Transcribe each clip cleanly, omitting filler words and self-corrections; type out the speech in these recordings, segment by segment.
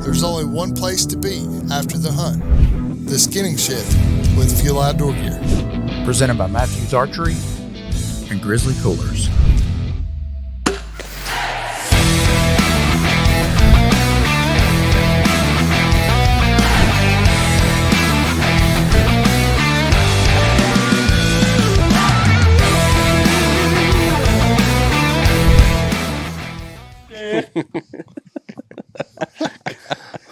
there's only one place to be after the hunt. The Skinning Shed with Fuel Outdoor Gear. Presented by Mathews Archery and Grizzly Coolers.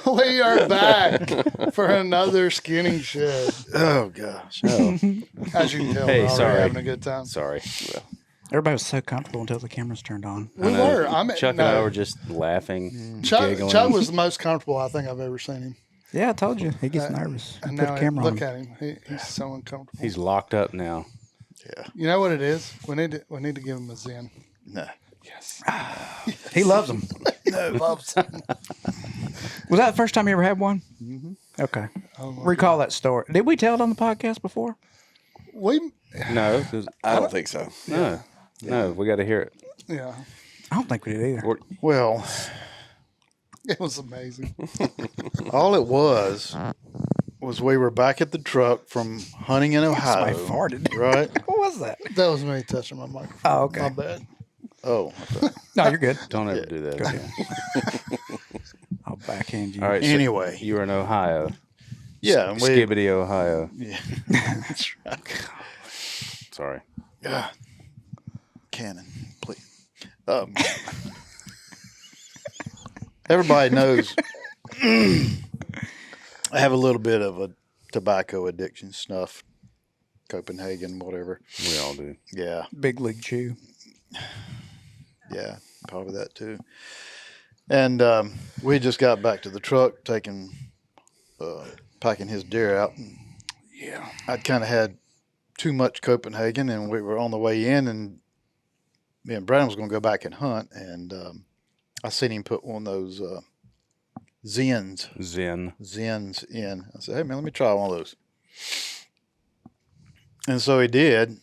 We are back for another Skinning Shed. Oh, gosh. Oh. As you can tell, we're already having a good time. Sorry. Everybody was so comfortable until the cameras turned on. We were. Chuck and I were just laughing, giggling. Chuck was the most comfortable I think I've ever seen him. Yeah, I told you. He gets nervous. And Put now the camera look on. at him. He's so uncomfortable. He's locked up now. Yeah. You know what it is? We need to give him a Zen. No. Yes. He loves them. No, loves him. Was that the first time you ever had one? Mm-hmm. Okay. Recall that story. Did we tell it on the podcast before? No, 'cause I don't think so. No, we got to hear it. Yeah. I don't think we did either. Well, It was amazing. all it was we were back at the truck from hunting in Ohio. Somebody farted. Right? What was that? That was me touching my microphone. Oh, okay. My bad. Oh, okay. No, you're good. Don't ever do that again. I'll backhand you. All right. Anyway. So you were in Ohio. Yeah. And Skibbity, Ohio. Yeah. That's right. Sorry. Yeah. Cannon, please. Everybody knows I have a little bit of a tobacco addiction, snuff, Copenhagen, whatever. We all do. Yeah. Big League Chew. Yeah, probably that too. And we just got back to the truck, packing his deer out. And Yeah. I'd kind of had too much Copenhagen, and we were on the way in, and me and Brandon was going to go back and hunt, and I seen him put one of those Zens in. I said, hey, man, let me try one of those. And so he did.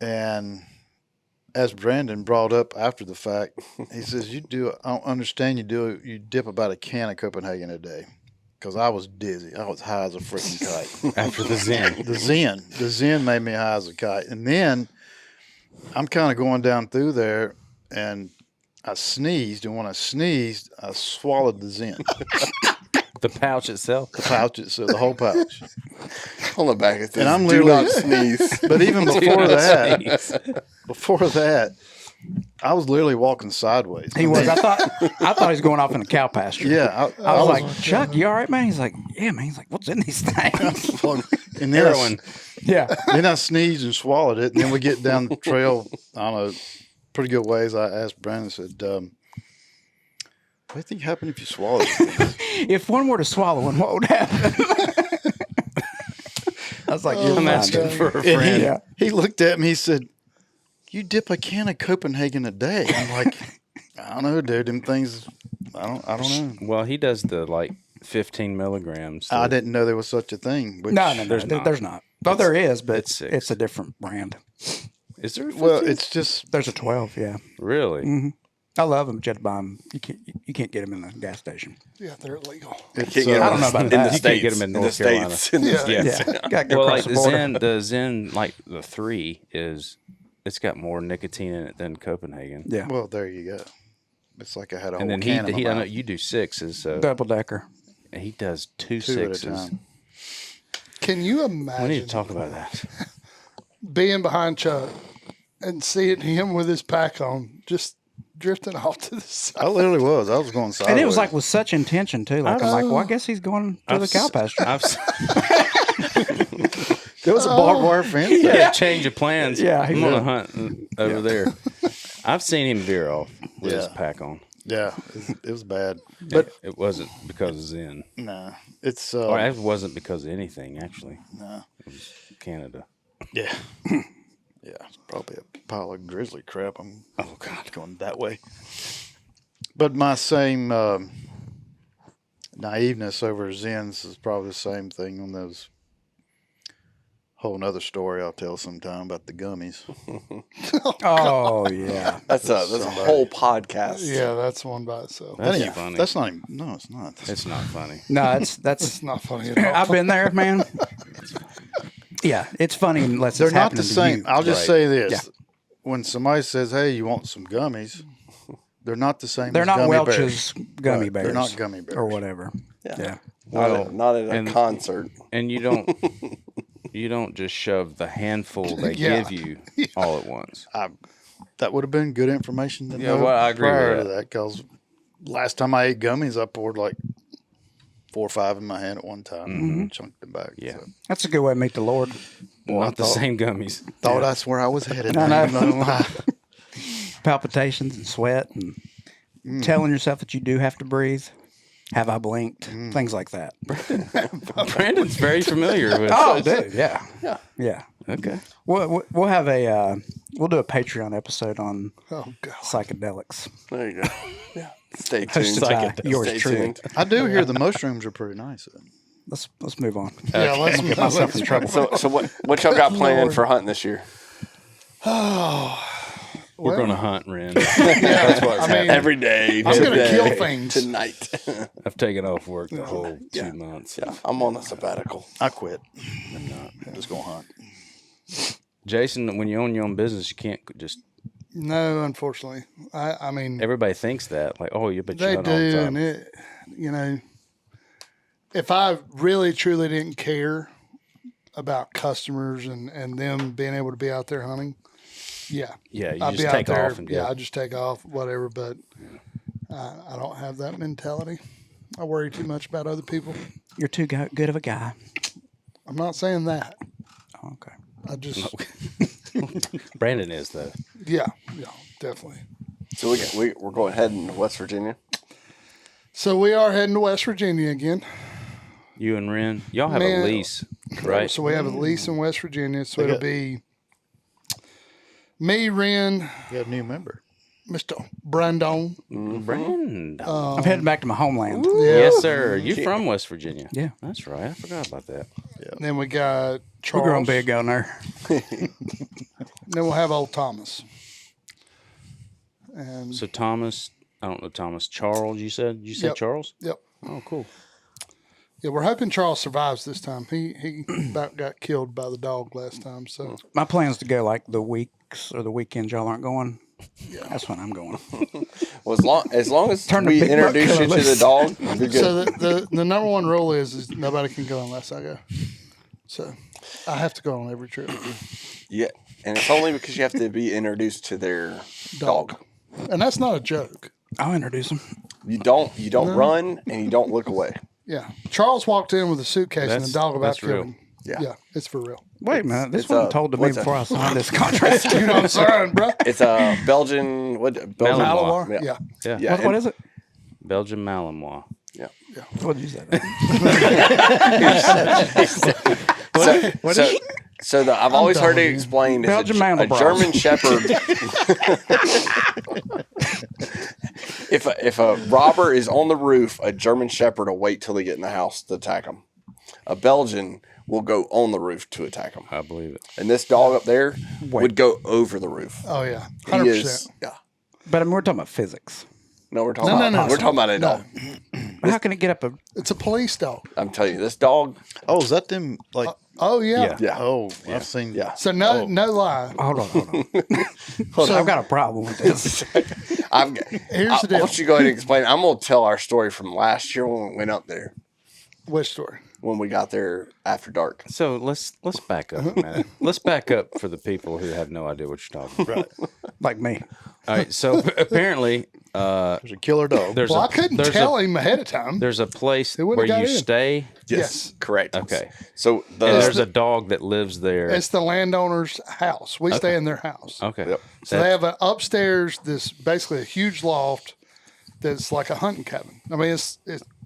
And as Brandon brought up after the fact, he says, I don't understand you dip about a can of Copenhagen a day. Because I was dizzy. I was high as a freaking kite. After the Zen. The Zen made me high as a kite. And then I'm kind of going down through there, and I sneezed. And when I sneezed, I swallowed the Zen. The pouch itself. The pouch itself, the whole pouch. On the back it says, And I'm do literally not sneeze. But even before that, I was literally walking sideways. He was. I thought he was going off in a cow pasture. Yeah. I was like, Chuck, you all right, man? He's like, yeah, man. He's like, what's in these things? And then Heroin. Yeah. Then I sneezed and swallowed it. And then we get down the trail, I don't know, pretty good ways. I asked Brandon, I said, what do you think happened if you swallowed it? If one were to swallow one, what would happen? I was like, you're I'm fine, asking dude. for a And friend. he looked at me, he said, you dip a can of Copenhagen a day. I'm like, I don't know, dude. Them things, I don't know. Well, he does the 15 milligrams. I didn't know there was such a thing. Which, No, there's not. Well, there is, but it's six. it's a different brand. Is there? 15? Well, it's just, There's a 12, yeah. Really? Mm-hmm. I love them. You have to buy them. You can't get them in the gas station. Yeah, they're illegal. it's I don't know about in that. the You States. can't get 'em in North the Carolina. States. In the Yeah. States. Yeah, got to go Well, across like the border. the Zen, like the 3 it's got more nicotine in it than Copenhagen. Yeah, well, there you go. It's like I had a whole And then can in my I know mouth. you do 6s, so double decker. and he does two Two at a 6s. time. Can you We need imagine to talk about that. being behind Chuck and seeing him with his pack on, just drifting off to the side? I literally was. I was going sideways. And it was like with such intention too. Like I'm like, well, I guess he's going to the cow pasture. there was a barbed wire fence. Yeah, change of plans. Yeah, I'm gonna hunt over there. I've seen him veer off with his Yeah. pack on. Yeah, it was bad. But It wasn't because of Zen. nah, it's Or it wasn't because of anything, actually. nah. It was Canada. Yeah. Yeah, it's probably a pile of grizzly crap. I'm going that way. But my same naiveness over Zens is probably the same thing on those Whole nother story I'll tell sometime about the gummies. Oh yeah. That's a whole podcast. Yeah, that's one by itself. That's Yeah, funny. That's not even. No, it's not. It's not funny. No, It's that's. not funny at all. I've been there, man. Yeah, it's funny unless They're it's not happening the to same. you. I'll just Right. say this: Yeah. when somebody says, "Hey, you want some gummies?" They're not the same. They're as not gummy Welch's bears. gummy Right, bears. They're not gummy bears or whatever. Yeah. Yeah. Well, Not at a and- concert. And you don't just shove the handful they Yeah. give you all at once. That would have been good information to Yeah, know well, I agree with prior that. to that. Because last time I ate gummies, I poured like 4 or 5 in my hand at one time and chunked them back. Yeah. So, That's a good way to meet the Lord. Not the same gummies. thought that's where I was headed. I man. know. I'm not gonna lie. Palpitations and sweat and telling yourself that you do have to breathe. Have I blinked? Things like that. Brandon's very familiar with. Oh, dude, yeah. Yeah. Yeah. Okay. We'll have we'll do a Patreon episode on Oh God. psychedelics. There you go. Yeah. Stay Hosted tuned. by yours Stay truly. tuned. I do hear the mushrooms are pretty nice. Let's move on. Yeah, let's Get myself in trouble. So what y'all got planned Lord. for hunting this year? We're going to hunt, Ren. That's what's happening. Every day. I'm gonna today, kill things. tonight. I've taken off work the whole 2 months. Yeah, I'm on a sabbatical. I quit. I'm just gonna hunt. Jason, when you own your own business, you can't just. No, unfortunately. I mean, Everybody thinks that, like, oh, you but you they hunt all the do, time. and it, you know, if I really truly didn't care about customers and them being able to be out there hunting, yeah, Yeah, you I'd just be take out there. off and yeah, go. I just take off, whatever. But I don't have that mentality. I worry too much about other people. You're too good of a guy. I'm not saying that. Oh, okay. I just, Brandon is though. yeah, definitely. So we're going heading to West Virginia. So we are heading to West Virginia again. You and Ren, y'all have Man. a lease, right? So we have a lease in West Virginia. So They it'll got- be me, Ren, You got a new member. Mr. Brandon. Brandon. I'm heading back to my homeland. Yeah. Yes, sir. You from West Virginia? Yeah. That's right. I forgot about that. Then we got We're Charles. growing big on there. Then we'll have old Thomas. And So Thomas, I don't know Thomas. Charles, you said Yep. Charles? yep. Oh, cool. Yeah, we're hoping Charles survives this time. He about got killed by the dog last time. So My plan's to go like the weeks or the weekends y'all aren't going. Yeah. That's when I'm going. Well, as long as Turn the we big buck introduce you to the loose. dog, you're good. so the number one rule is nobody can go unless I go. So I have to go on every trip. Yeah, and it's only because you have to be introduced to their dog. And that's not a joke. I'll introduce him. You don't run and you don't look away. Yeah. Charles walked in with a suitcase and That's- the dog about that's killed real. him. Yeah. Yeah, it's for real. Wait a minute. This it's wasn't told to me what's before I signed this contract. You know what I'm saying, bro? It's a Belgian Belgian Malinois. Malinois? Yeah. Yeah. Yeah. What is it? Belgian Malinois. Yeah. What did you say? I've always heard it done, explained as Belgian a Malinois. German Shepherd. If a robber is on the roof, a German Shepherd will wait till they get in the house to attack him. A Belgian will go on the roof to attack him. I believe it. And this dog up there would go over the roof. Oh, yeah. He 100%. is. Yeah. But I mean, we're talking about physics. No, we're talking No, about no, no. we're talking about a No. dog. How can it get up a? It's a police dog. I'm telling you, this dog. Oh, is that them? Like, Oh, yeah. Yeah. oh, I've seen. Yeah. So no lie. Hold on. I've got a problem with this. Here's the I deal. want you to go ahead and explain. I'm going to tell our story from last year when we went up there, Which story? when we got there after dark. So let's back up a minute. Let's back up for the people who have no idea what you're talking about. Right. Like me. All right. So apparently, There's a killer dog. there's Well, I a couldn't there's tell a him ahead of time. there's a place wouldn't where have you got in. stay, Yes. Correct. Okay. So and there's the a dog that lives there. It's the landowner's house. We stay in their house. Okay. Yep. So they have an upstairs, this basically a huge loft that's like a hunting cabin. I mean, it's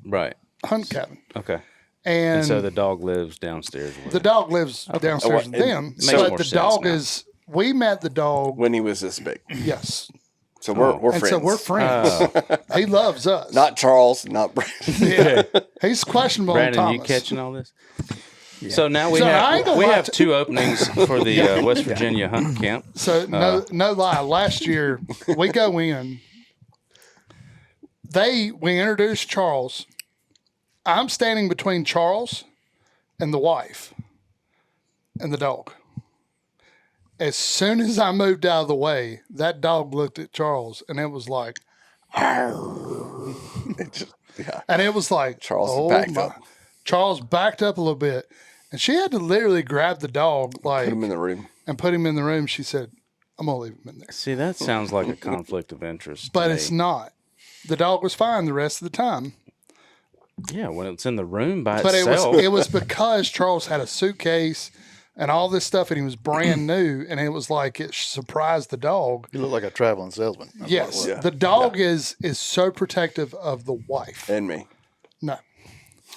Right. a hunting cabin. Okay. And, And so the dog lives downstairs. with the it. dog lives downstairs with It them. makes But more the sense dog now. is, we met the dog, when he was this big. yes. So we're And friends. so we're friends. Oh, He loves us. Not Charles, not Brandon. yeah. He's questionable on Brandon, Thomas. you catching all this? So now we So I ain't have gonna lie have to- 2 openings for the West Virginia hunt camp. So no lie. Last year we go in. We introduced Charles. I'm standing between Charles and the wife and the dog. As soon as I moved out of the way, that dog looked at Charles and it was like, It just, yeah. and it was like, Charles backed up. Charles backed up a little bit, and she had to literally grab the dog, like, Put him in the room. and put him in the room. She said, "I'm gonna leave him in there," See, that sounds like a conflict of interest. to but me. it's not. The dog was fine the rest of the time, Yeah, when it's in the room by but itself. it was because Charles had a suitcase and all this stuff, and he was brand new, and it was like it surprised the dog. You look like a traveling salesman. That's what it Yes, was. Yeah. the dog is so protective of the wife. And me. No,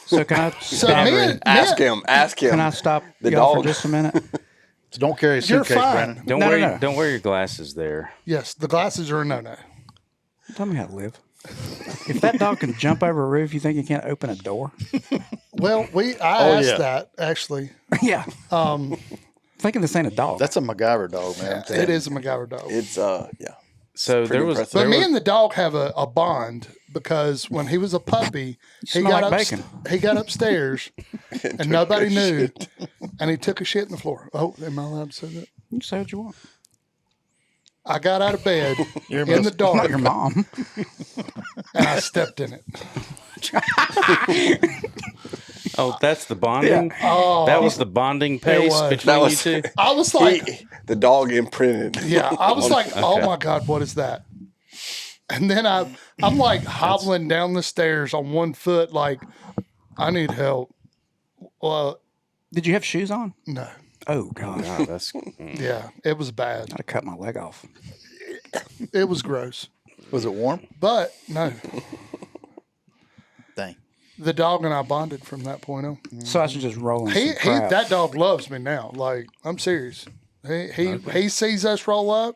So can I so stop? Ask him. Ask him. Can I stop The y'all dog. for just a minute? So don't carry a You're suitcase, fine. Brandon. don't No, wear no. don't wear your glasses there. yes, the glasses are a no-no. Tell me how to live. If that dog can jump over a roof, you think he can't open a door? Well, I Oh, asked yeah. that actually. Yeah. Thinking this ain't a dog. That's a MacGyver dog, man. I'm telling It you. is a MacGyver dog. It's yeah. So there was, impressive. But there me was and the dog have a bond because when he was a puppy, he smell got like bacon. he got upstairs and nobody knew, and he took a shit in the floor. Oh, am I allowed to say that? You say what you want. I got out of bed in the Not dark your mom. and I stepped in it. oh, that's the bonding. Oh, That was the bonding pace was. between That was- you two. I was like, The dog imprinted. yeah, I was like, oh my God, what is that? And then I'm like hobbling down the stairs on one foot, like I need help. Well, Did you have shoes on? no, Oh, God. Wow, that's yeah, it was bad. I'd have cut my leg off. It was gross, Was it warm? but no, Dang. the dog and I bonded from that point on. So I should just roll in He some crap. that dog loves me now. Like I'm serious. He sees us roll up.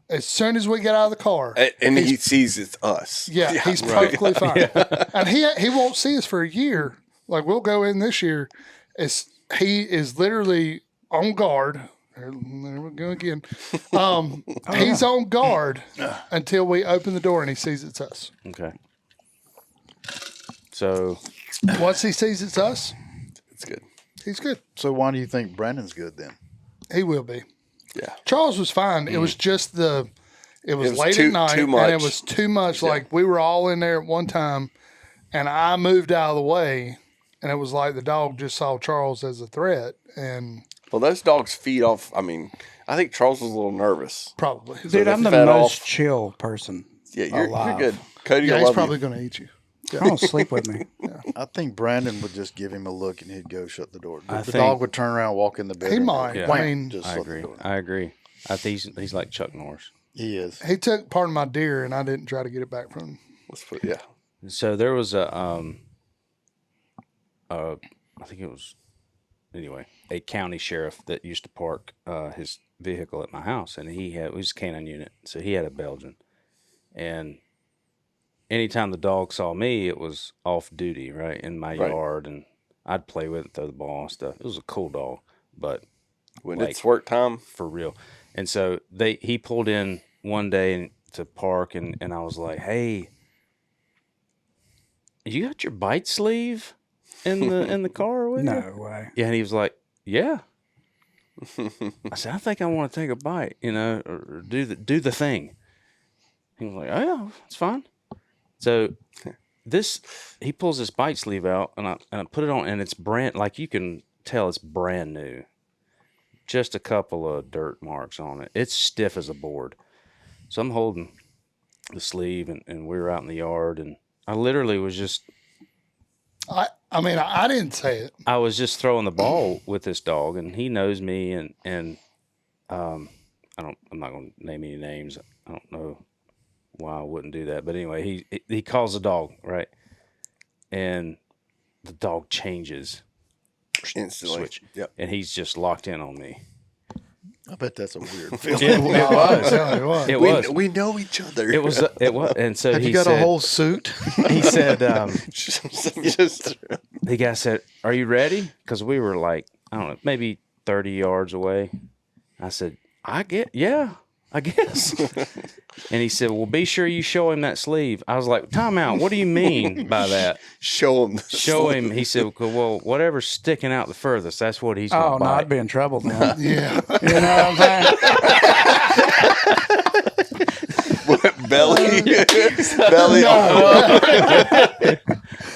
As soon as we get out of the car, And he sees it's us. yeah, he's perfectly fine. And he won't see us for a year. Like we'll go in this year. He is literally on guard. There we go again. He's on guard until we open the door and he sees it's us. okay. So Once he sees it's us, It's good. he's good. So why do you think Brandon's good then? He will be. Yeah. Charles was fine. It was just it was late too- at night too and much. it was too much. Like we were all in there at one time and I moved out of the way and it was like the dog just saw Charles as a threat and Well, those dogs feed off. I mean, I think Charles was a little nervous. probably. Dude, they I'm the fed most off. chill person. Yeah, you're alive. good. Cody, Yeah, I he's love probably you. going to eat you. Come on, sleep with me. I think Brandon would just give him a look and he'd go shut the door. I The think- dog would turn around, walk in the bedroom. might. Yeah. I mean, just I shut the agree. door. I agree. I think he's like Chuck Norris. He is. He took part of my deer and I didn't try to get it back from him. Let's put yeah. So there was I think it was anyway a county sheriff that used to park his vehicle at my house, and it was a canine unit, so he had a Belgian, and anytime the dog saw me, it was off duty, right in my Right. yard, and I'd play with it, throw the ball and stuff. It was a cool dog, but When Like- it's work time, for real. And so he pulled in one day to park, and I was like, "Hey, you got your bite sleeve in the car with you?" No way. Yeah, and he was like, "Yeah." I said, "I think I want to take a bite, or do the thing." He was like, "Oh yeah, it's fine." So he pulls this bite sleeve out, and I put it on, and it's brand, like you can tell it's brand new. Just a couple of dirt marks on it. It's stiff as a board. So I'm holding the sleeve, and we were out in the yard, and I literally was just I mean, I didn't say it. I was just throwing the ball with this dog, and he knows me, and I'm not going to name any names. I don't know why I wouldn't do that, but anyway, he calls the dog, right, and the dog changes instantly. switch, Yep. and he's just locked in on me. I bet that's a weird feeling. It was. It was. It was. We know each other. It was. It was. And so Have he you got said, a whole suit? He said, just the guy said, "Are you ready?" Because we were like, I don't know, maybe 30 yards away. I said, I guess. And he said, well, be sure you show him that sleeve. I was like, time out. What do you mean by that? Show him. Show him. He said, well, whatever's sticking out the furthest, that's what he's going to Oh, no, buy. I'd be in trouble then. Yeah. You know what I'm saying? belly.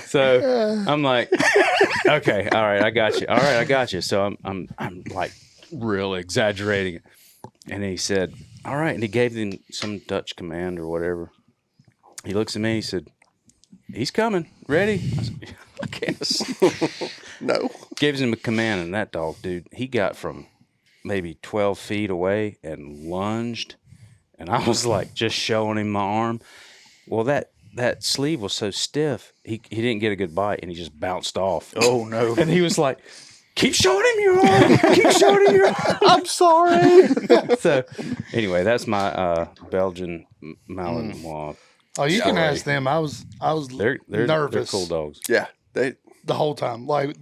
So I'm like, okay, all right, I got you. All right, I got you. So I'm like really exaggerating it. And he said, all right. And he gave him some Dutch command or whatever. He looks at me, he said, he's coming. Ready? I said, yeah, I guess. No. Gives him a command, and that dog, dude, he got from maybe 12 feet away and lunged. And I was like just showing him my arm. Well, that sleeve was so stiff, he didn't get a good bite, and he just bounced off. Oh no! And he was like, keep showing him your arm. Keep showing him your arm. I'm sorry. So anyway, that's my Belgian Malinois. Oh, you can Sorry. ask them. I was They're nervous cool dogs. Yeah. the whole time. Like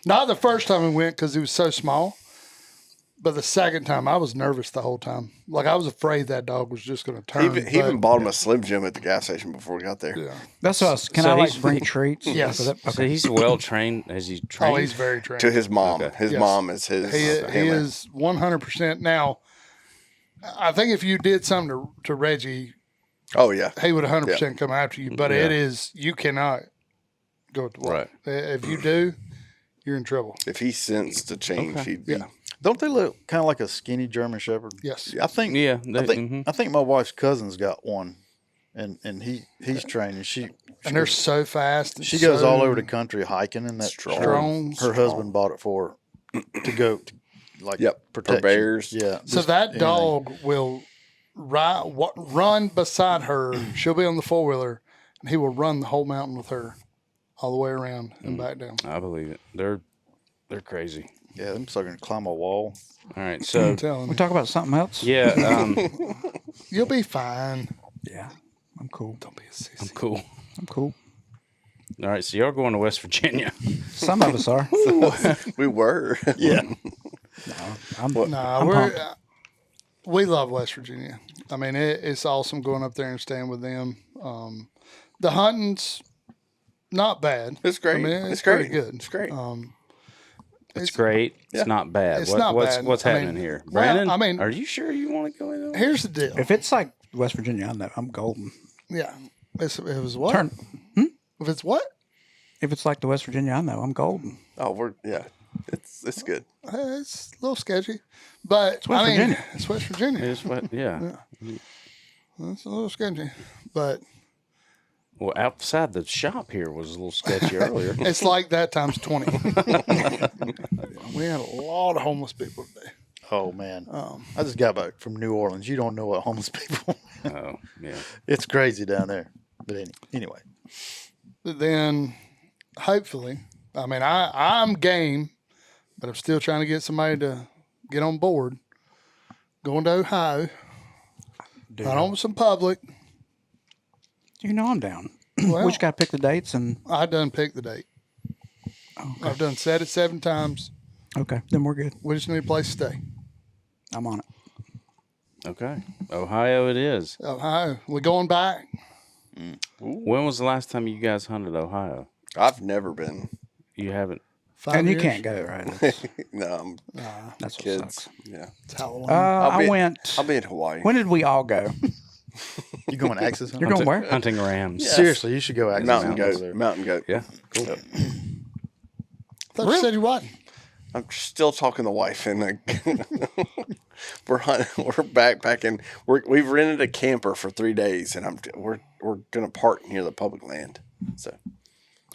not the first time we went because he was so small, but the second time I was nervous the whole time. Like I was afraid that dog was just going to turn. He even bought him a Slim Jim at the gas station before we got there. Yeah. That's what I was. Can So I he's- like bring treats? Yes. For that? So Okay. he's well trained. Has he trained? Oh, he's very trained. To his mom. Okay. His Yes. mom is his. He handler. is 100% now. I think if you did something to Reggie, Oh yeah. he would 100% come after you. But Yeah. it is, you cannot go at the wall. Right. If you do, you're in trouble. If he sensed a change, Okay. he'd be. Yeah. Don't they look kind of like a skinny German Shepherd? Yes. I think. Yeah. I think my wife's cousin's got one, and he's trained, and she And they're goes, so fast. and she goes so all over the country hiking, and that strong. her husband bought it for her to go like Yep. For protection. bears. Yeah. So just that anything. dog will run beside her. She'll be on the 4-wheeler, and he will run the whole mountain with her, all the way around and back down. I believe it. They're crazy. Yeah, them suckers can climb a wall. All right. So I'm telling We you, talk about something else. yeah, you'll be fine. Yeah. I'm cool. Don't be a sissy. I'm cool. I'm cool. All right. So y'all going to West Virginia? Some of us are. We were. Yeah. I'm No, pumped. we love West Virginia. I mean, it's awesome going up there and staying with them. The hunting's not bad. It's great. I mean, It's pretty great. good. It's great. It's great. Yeah. It's not bad. It's not what's bad. what's I mean, happening here, well, Brandon? I mean- are you sure you want to go in? There? Here's the deal. If it's like West Virginia, I know I'm golden. Yeah. It was what? Turn. If it's what? If it's like the West Virginia, I know I'm golden. Oh, it's good. It's a little sketchy. But, West Virginia. it's West Virginia. It's what? Yeah. It's a little sketchy. But Well, outside the shop here was a little sketchy earlier. it's like that times 20. We had a lot of homeless people today. Oh man, I just got back from New Orleans. You don't know what homeless people. Oh, yeah. It's crazy down there. But anyway, But then, hopefully, I mean, I'm game, but I'm still trying to get somebody to get on board. Going to Ohio. Dude, Not on some public. you know I'm down. Well, We just got to pick the dates and I done picked the date. I've done said it 7 times. okay, then we're good. We just need a place to stay. I'm on it. Okay. Ohio it is. Ohio. We're going back. When was the last time you guys hunted Ohio? I've never been. You haven't? 5 And you years. can't go right. It's, No, I'm that's what kids. sucks. Yeah. It's Halloween. I went. I'll be in Hawaii. When did we all go? you going Axis? You're going where? Hunting rams. Seriously, you should go Axis. Mountain Hunt over goat. there. Mountain goat. Yeah. Cool. Yep. thought you said you wasn't. I'm still talking to the wife, and we're backpacking. We've rented a camper for 3 days, and we're gonna park near the public land. So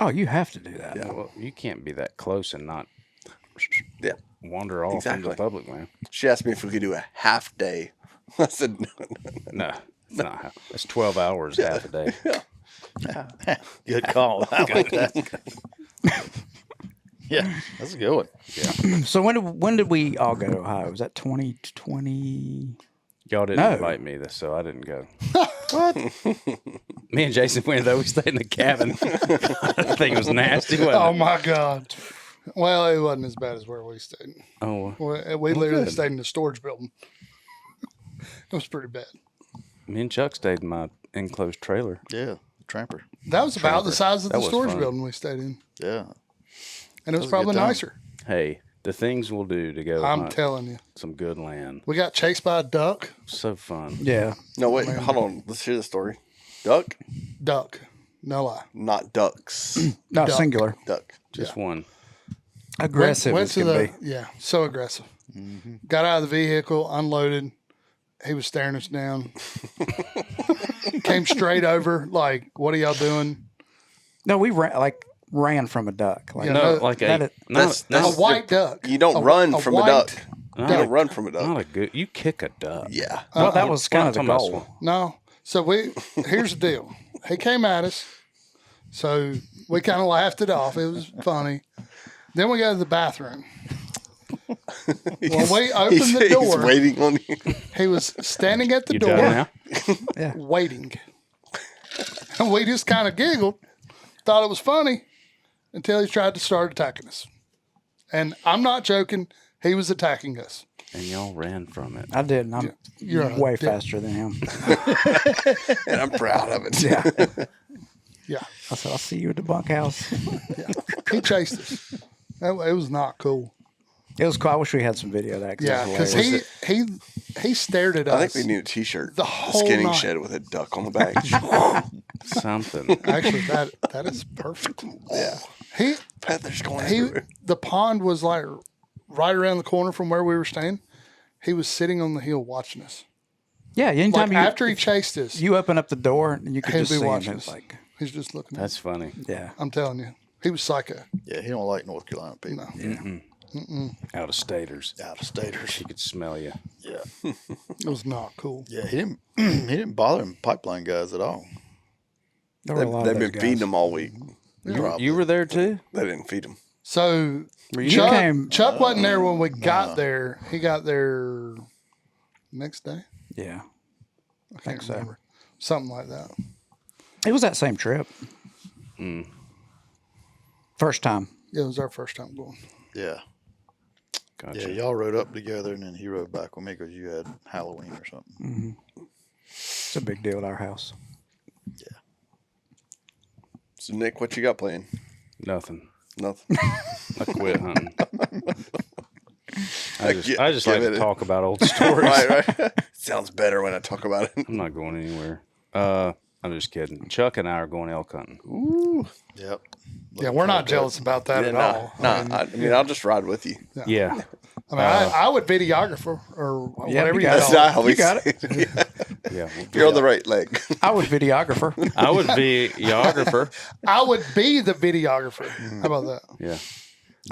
Oh, you have to do that. Yeah. Well, you can't be that close and not yeah, wander off into Exactly. the public land. she asked me if we could do a half day. I said no. No, it's not. It's 12 hours half a day. Good call. I like that. Yeah, that's a good one. So when did we all go to Ohio? Was that 2020? Y'all didn't No. invite me, so I didn't go. What? Me and Jason went though. We stayed in the cabin. I think it was nasty. Wasn't Oh it? my God. Well, it wasn't as bad as where we stayed. Oh, We literally good. stayed in the storage building. It was pretty bad. me and Chuck stayed in my enclosed trailer. Yeah, tramper. That was about the size of That the was storage fun. building we stayed in. Yeah. And it was was a good probably time. nicer. Hey, the things we'll do to go I'm hunt telling you. some good land. We got chased by a duck. So fun. Yeah. No, wait, hold on. Let's hear the story. Duck, Duck. No lie. not ducks. No, Duck. singular. Duck. Just one. Aggressive Went as to can the, be. yeah, so aggressive. Mm-hmm. Got out of the vehicle, unloaded. He was staring us down. Came straight over, like, what are y'all doing? No, we ran from a duck. Like Yeah, No, no, like that a is- That's not, A white duck. You don't A- run a from a white duck. You not, don't a, run from a duck. not a good. You kick a duck. Yeah. well, that was kind of the We're not talking goal. about No. So here's the deal. He came at us. So we kind of laughed it off. It was funny. Then we go to the bathroom. When we opened the He's door, waiting on you. he was standing at the You door done now? waiting. And we just kind of giggled, thought it was funny until he tried to start attacking us. And I'm not joking. He was attacking us. And y'all ran from it. I did. And I'm You're a way dick. faster than him. And I'm proud of it. Yeah. Yeah. I said, I'll see you at the bunkhouse. He chased us. It was not cool. It was cool. I wish we had some video of that. Yeah, it was because hilarious. he stared at I us. think we need a T-shirt. The A whole skinning night. shed with a duck on the back. Something. Actually, that is perfect. Yeah. He Feathers going he everywhere. the pond was like right around the corner from where we were staying. He was sitting on the hill watching us. Yeah, anytime Like after he chased us, you open up the door and you could he'd just be see him. watching It was us. like, He's just looking at us. That's funny. yeah. I'm telling you, he was psycho. Yeah, he don't like North Carolina people. Out of staters. Out of staters. He could smell you. Yeah. It was not cool. Yeah, he didn't he didn't bother them pipeline guys at all. There were a lot They've of been those feeding guys. them all week. Probably. You were there too? They didn't feed them. So You Chuck, came- Chuck wasn't there when we got there. He got there next day. Yeah. I can't so. remember. Something like that. It was that same trip. First time. Yeah, it was our first time going. Yeah. Gotcha. Yeah, y'all rode up together and then he rode back with me because you had Halloween or something. It's a big deal at our house. So Nick, what you got playing? Nothing. Nothing. I quit hunting. I just Give like it to a- talk about old stories. right. Sounds better when I talk about it. I'm not going anywhere. I'm just kidding. Chuck and I are going elk hunting. Ooh. Yep. Yeah, we're not jealous about that at all. I mean, I'll just ride with you. Yeah. I would videographer or Yeah, whatever you you got call it. it. not how we You got say Yeah. You're on the right leg. I was videographer. I would be videographer. I would be the videographer. How about that? Yeah.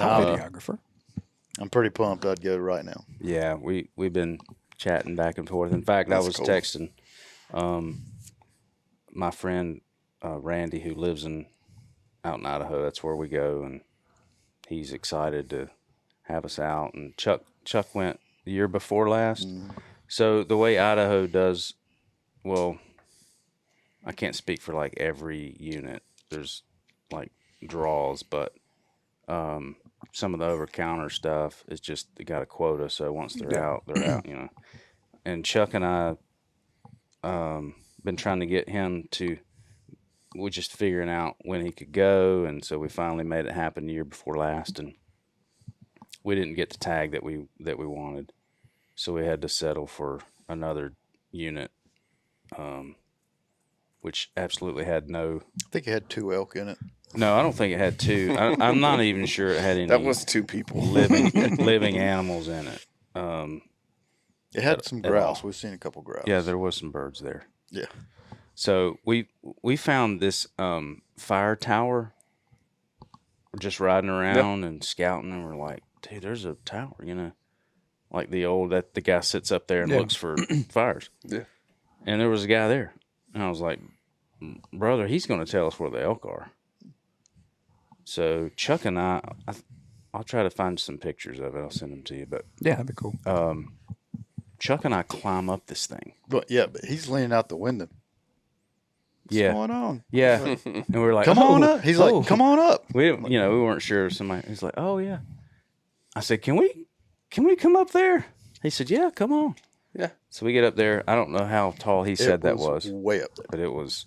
I'm a videographer. I'm pretty pumped I'd go right now. Yeah. We've been chatting back and forth. In fact, That's I was cool. texting my friend Randy, who lives out in Idaho. That's where we go, and he's excited to have us out. And Chuck went the year before last. So the way Idaho does, well, I can't speak for like every unit. There's like draws, but some of the over-counter stuff is just they got a quota. So once they're out, they're out. You know. And Chuck and I been trying to get him to. We're just figuring out when he could go, and so we finally made it happen the year before last, and we didn't get the tag that we wanted, so we had to settle for another unit, which absolutely had no. I think it had 2 elk in it. No, I don't think it had two. I'm not even sure it had any That was 2 people. living animals in it. It had some at grouse. all. We've seen a couple grouse. Yeah, there was some birds there. Yeah. So we found this fire tower. We're just riding around and scouting, and we're like, dude, there's a tower, you know, like the old that the guy sits up there and looks for fires. Yeah. And there was a guy there, and I was like, brother, he's going to tell us where the elk are. So Chuck and I'll try to find some pictures of it. I'll send them to you. But Yeah, that'd be cool. Chuck and I climb up this thing. But yeah, but he's leaning out the window. Yeah. going on? Yeah. And we were like, Come on up. He's like, come on up. We we weren't sure if somebody. He's like, oh yeah. I said, can we come up there? He said, yeah, come on. Yeah. So we get up there. I don't know how tall he said that was, way up there. but it was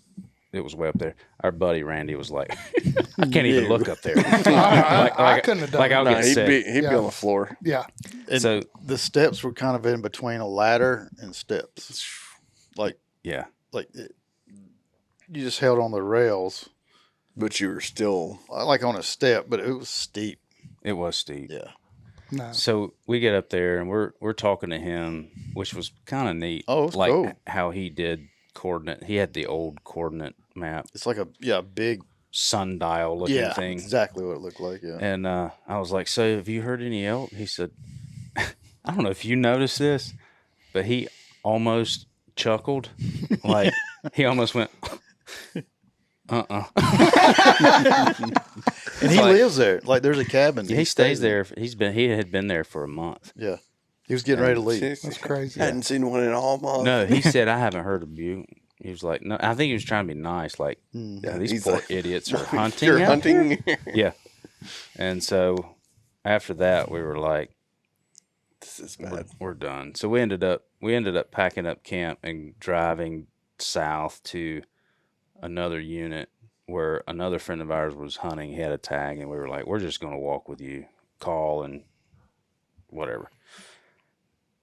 way up there. Our buddy Randy was like, I can't even look up there. I couldn't have done like it. I'll No, get he'd sick. be on the floor. Yeah. And So- the steps were kind of in between a ladder and steps. Like Yeah. You just held on the rails, But you were still. like on a step, but it was steep. It was steep. Yeah. No. So we get up there and we're talking to him, which was kind of neat. Oh, it's like cool. how he did coordinate. He had the old coordinate map, It's like a big sundial looking thing. exactly what it looked like. Yeah. And I was like, so have you heard any elk? He said, I don't know if you noticed this, but he almost chuckled. Like he almost went, And he lives there. Like there's a cabin. He stays there. He had been there for a month. Yeah. He was getting ready to leave. That's crazy. Hadn't seen one in all month. No, he said, I haven't heard a bugle. He was like, no, I think he was trying to be nice. Like, Yeah, these he's poor like, idiots are hunting. You're out here?" hunting. Yeah. And so after that, we were like, This is bad. we're done. So we ended up packing up camp and driving south to another unit where another friend of ours was hunting. He had a tag, and we were like, we're just going to walk with you, call and whatever.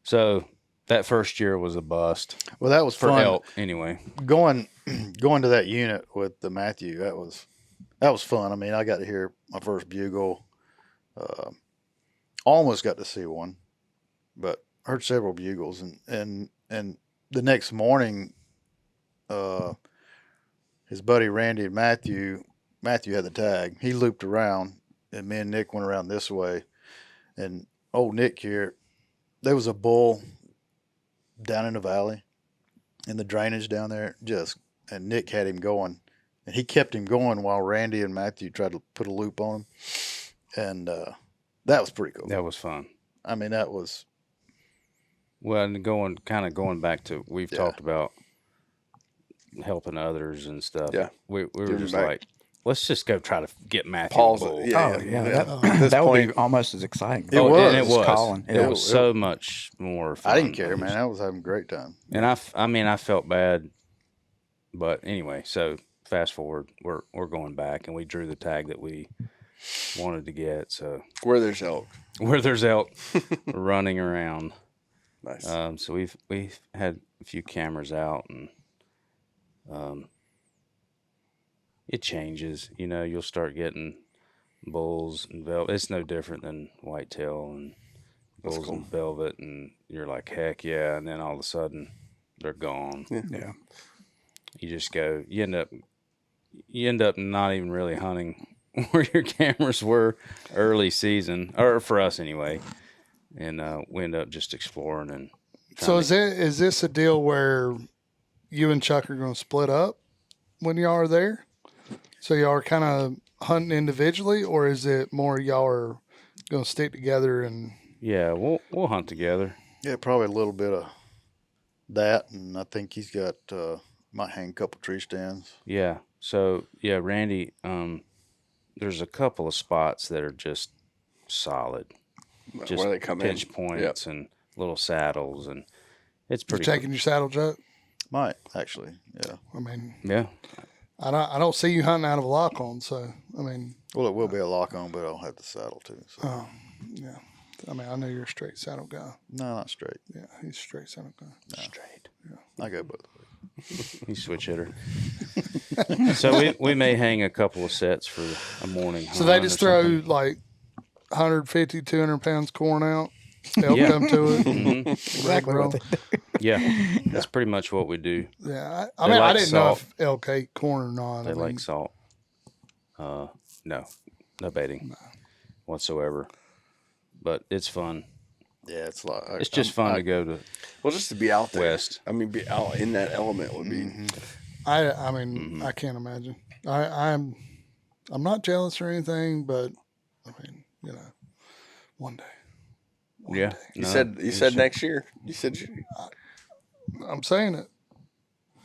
So that first year was a bust Well, that was for fun. elk anyway. Going to that unit with the Matthew, that was fun. I mean, I got to hear my first bugle. Almost got to see one, but heard several bugles. And the next morning, his buddy Randy and Matthew had the tag. He looped around, and me and Nick went around this way. And old Nick here, there was a bull down in the valley, and the drainage down there and Nick had him going, and he kept him going while Randy and Matthew tried to put a loop on him, and that was pretty cool. That was fun. I mean, that was Well, and going back to, we've talked about helping others and stuff. Yeah. We were Giving just back. like, let's just go try to get Matthew. Pause a bull. it. Yeah. Oh yeah, At this that would be point- almost as exciting. It was. And it was. Calling. It was so much more fun. I didn't care, man. I was having a great time. And I felt bad, but anyway. So fast forward, we're going back, and we drew the tag that we wanted to get. So Where there's elk. where there's elk running around. Nice. So we've had a few cameras out, and it changes. You know, you'll start getting bulls and velvet. It's no different than whitetail and bulls cool. and velvet, and you're like, heck yeah! And then all of a sudden, they're gone. Yeah. You just go. You end up not even really hunting where your cameras were early season, or for us anyway. And we end up just exploring and. So is this a deal where you and Chuck are going to split up when y'all are there? So y'all are kind of hunting individually, or is it more y'all are going to stick together and? Yeah, we'll hunt together. Yeah, probably a little bit of that, and I think he's got might hang a couple tree stands. Yeah. So yeah, Randy. There's a couple of spots that are just solid. Just Where they come in. pinch points and little saddles, and it's You pretty. taking your saddle, Chuck? Might actually, yeah. I mean, Yeah. I don't see you hunting out of a lock on. So I mean, Well, it will be a lock on, but I'll have the saddle too. So. yeah. I mean, I know you're a straight saddle guy. No, not straight. Yeah, he's a straight saddle guy. Straight. I go both ways. He's switch hitter. So we may hang a couple of sets for a morning. So they hunt just or throw something. like 150, 200 pounds corn out. Elk Yeah. come to it. Mhm. Exactly what they do. Yeah, that's pretty much what we do. Yeah, They I mean, I like didn't know salt. if elk ate corn or not. They I mean, like salt. No baiting whatsoever. But it's fun. Yeah, it's like It's just fun to go to Well, just to be out there. west. I mean, be out in that element would be. I mean, I can't imagine. I'm not jealous or anything, but I mean, you know, one day. Yeah. You said next year. You said I'm saying it.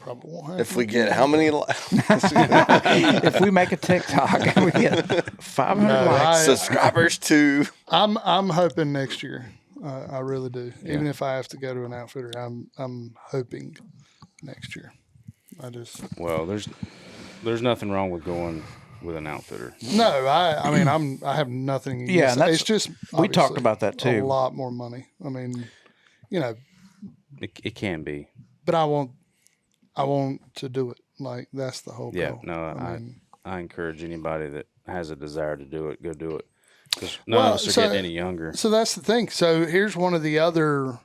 Probably won't happen. If we get how many? If we make a TikTok, we get 500 No, likes. Subscribers to. I'm hoping next year. I really do. Even if I have to go to an outfitter, I'm hoping next year. Well, there's nothing wrong with going with an outfitter. No, I mean I have nothing against Yeah, it. and It's just we talked obviously about that too. A lot more money. I mean, It can be. but I want to do it. Like that's the whole Yeah. goal. No, I encourage anybody that has a desire to do it, go do it. 'Cause none Well, of us are so- getting any younger. So that's the thing. So here's one of the other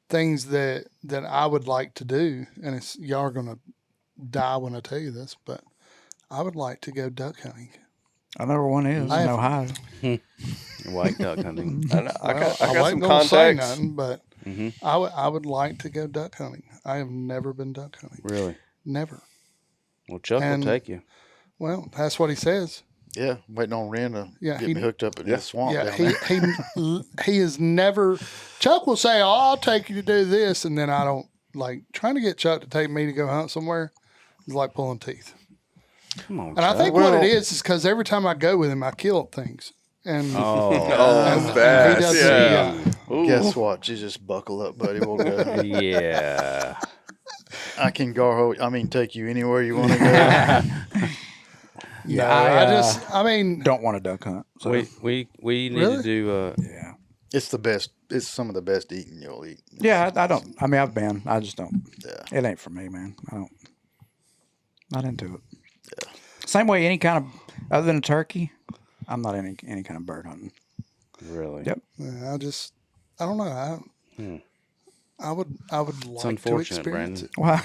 things that I would like to do, and it's y'all are gonna die when I tell you this, but I would like to go duck hunting. I know where one is in Ohio. White duck hunting. I got I some wasn't gonna say contacts. nothing, but Mhm. I would like to go duck hunting. I have never been duck hunting. Really? Never. Well, Chuck And- will take you. Well, that's what he says. Yeah, waiting on Ren to Yeah, get he- me hooked up in the swamp Yeah, down there. he has never. Chuck will say, "Oh, I'll take you to do this," and then I don't like trying to get Chuck to take me to go hunt somewhere. Is like pulling teeth. Come on, And I Chuck. think what it is because every time I go with him, I kill things. And Oh, Oh, he bad. does. Yeah. Ooh. Guess what? You just buckle up, buddy. We'll go. yeah. I can take you anywhere you want to go. Yeah, I mean, Don't want to duck hunt. So. We need Really? to do. Yeah. It's the best. It's some of the best eating you'll eat. Yeah, I don't. I mean, I've been. I just don't. Yeah. It ain't for me, man. I don't. Not into it. Yeah. Same way, any kind of other than a turkey, I'm not any kind of bird hunting. Really? Yep. I don't know. I would like to unfortunate, experience Brandon. it. Well,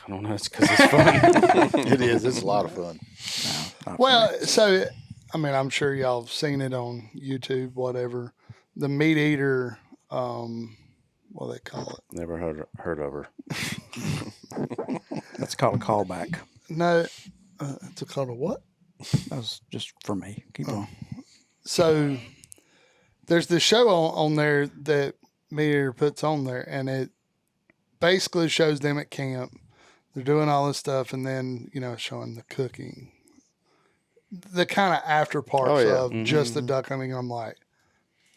I don't know. It's because it's fun. It is. It's a lot of fun. not Well, so I mean, I'm sure y'all have seen it on YouTube, whatever. The meat eater, what do they call it? Never heard of her. that's called a callback. No, it's called a what? That was just for me. Keep going. So there's this show on there that meat eater puts on there, and it basically shows them at camp. They're doing all this stuff, and then showing the cooking, the kind of after parts of just the duck hunting. I'm like,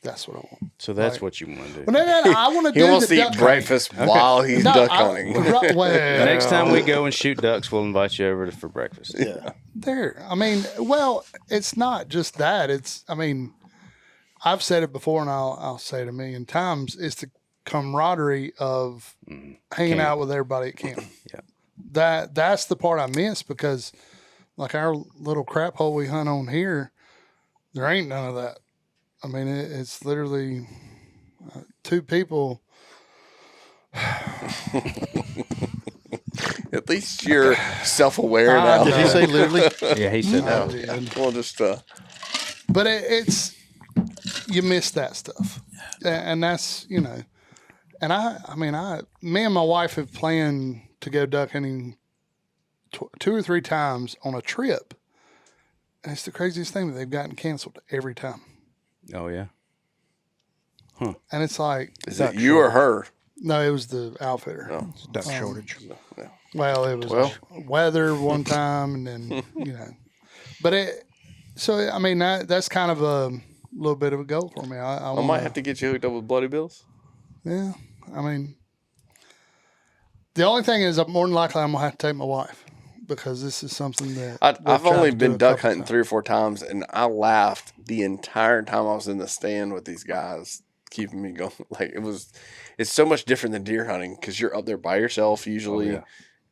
that's what I want. So that's Right. what you want to do. But no, I want to He do wants the to duck eat breakfast while he's duck hunting. Next time we go and shoot ducks, we'll invite you over for breakfast. Yeah. There. I mean, well, it's not just that. I've said it before, and I'll say it a million times. It's the camaraderie of hanging out with everybody at camp. Yeah. That's the part I miss because, like our little crap hole we hunt on here, there ain't none of that. I mean, it's literally two people. At least you're self-aware now. Did he say literally? Yeah, he said that. We'll just But it's you miss that stuff, and that's and me and my wife have planned to go duck hunting 2 or 3 times on a trip, and it's the craziest thing that they've gotten canceled every time. Oh yeah. And it's like, is it you or her? no, it was the outfitter. No. It's a duck shortage. Well, it was weather one time, and then but that's kind of a little bit of a goal for me. I might have to get you hooked up with Bloody Bills. Yeah, I mean, the only thing is, more than likely, I'm gonna have to take my wife because this is something that I've tried only to do been a duck couple hunting 3 or 4 times, and I laughed the entire time I was in the stand with these guys, keeping me going. Like it's so much different than deer hunting because you're up there by yourself, usually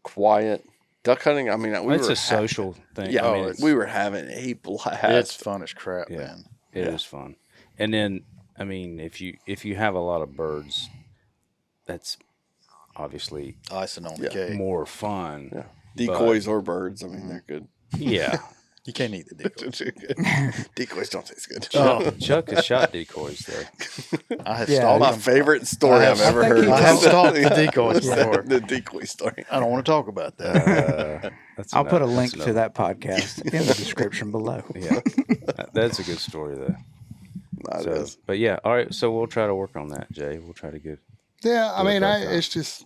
quiet. Duck hunting, I mean, It's a social thing. Yeah, I mean, we were having a blast. It's fun as crap, Yeah. man. It is fun. And then, I mean, if you have a lot of birds, that's obviously Icing on the cake. more fun. Yeah. Decoys or birds, I mean, they're good. Yeah. You can't eat the decoys. Decoys don't taste good. Chuck has shot decoys though. I have Yeah, stalked My them. favorite story I've ever think heard. he I have stalked the decoys before. The decoy story. I don't want to talk about that. I'll put a link to that podcast in the description below. Yeah, that's a good story though. Nah, it So, is. but yeah, all right. So we'll try to work on that, Jay. We'll try to get. Yeah, I mean, duck hunt. it's just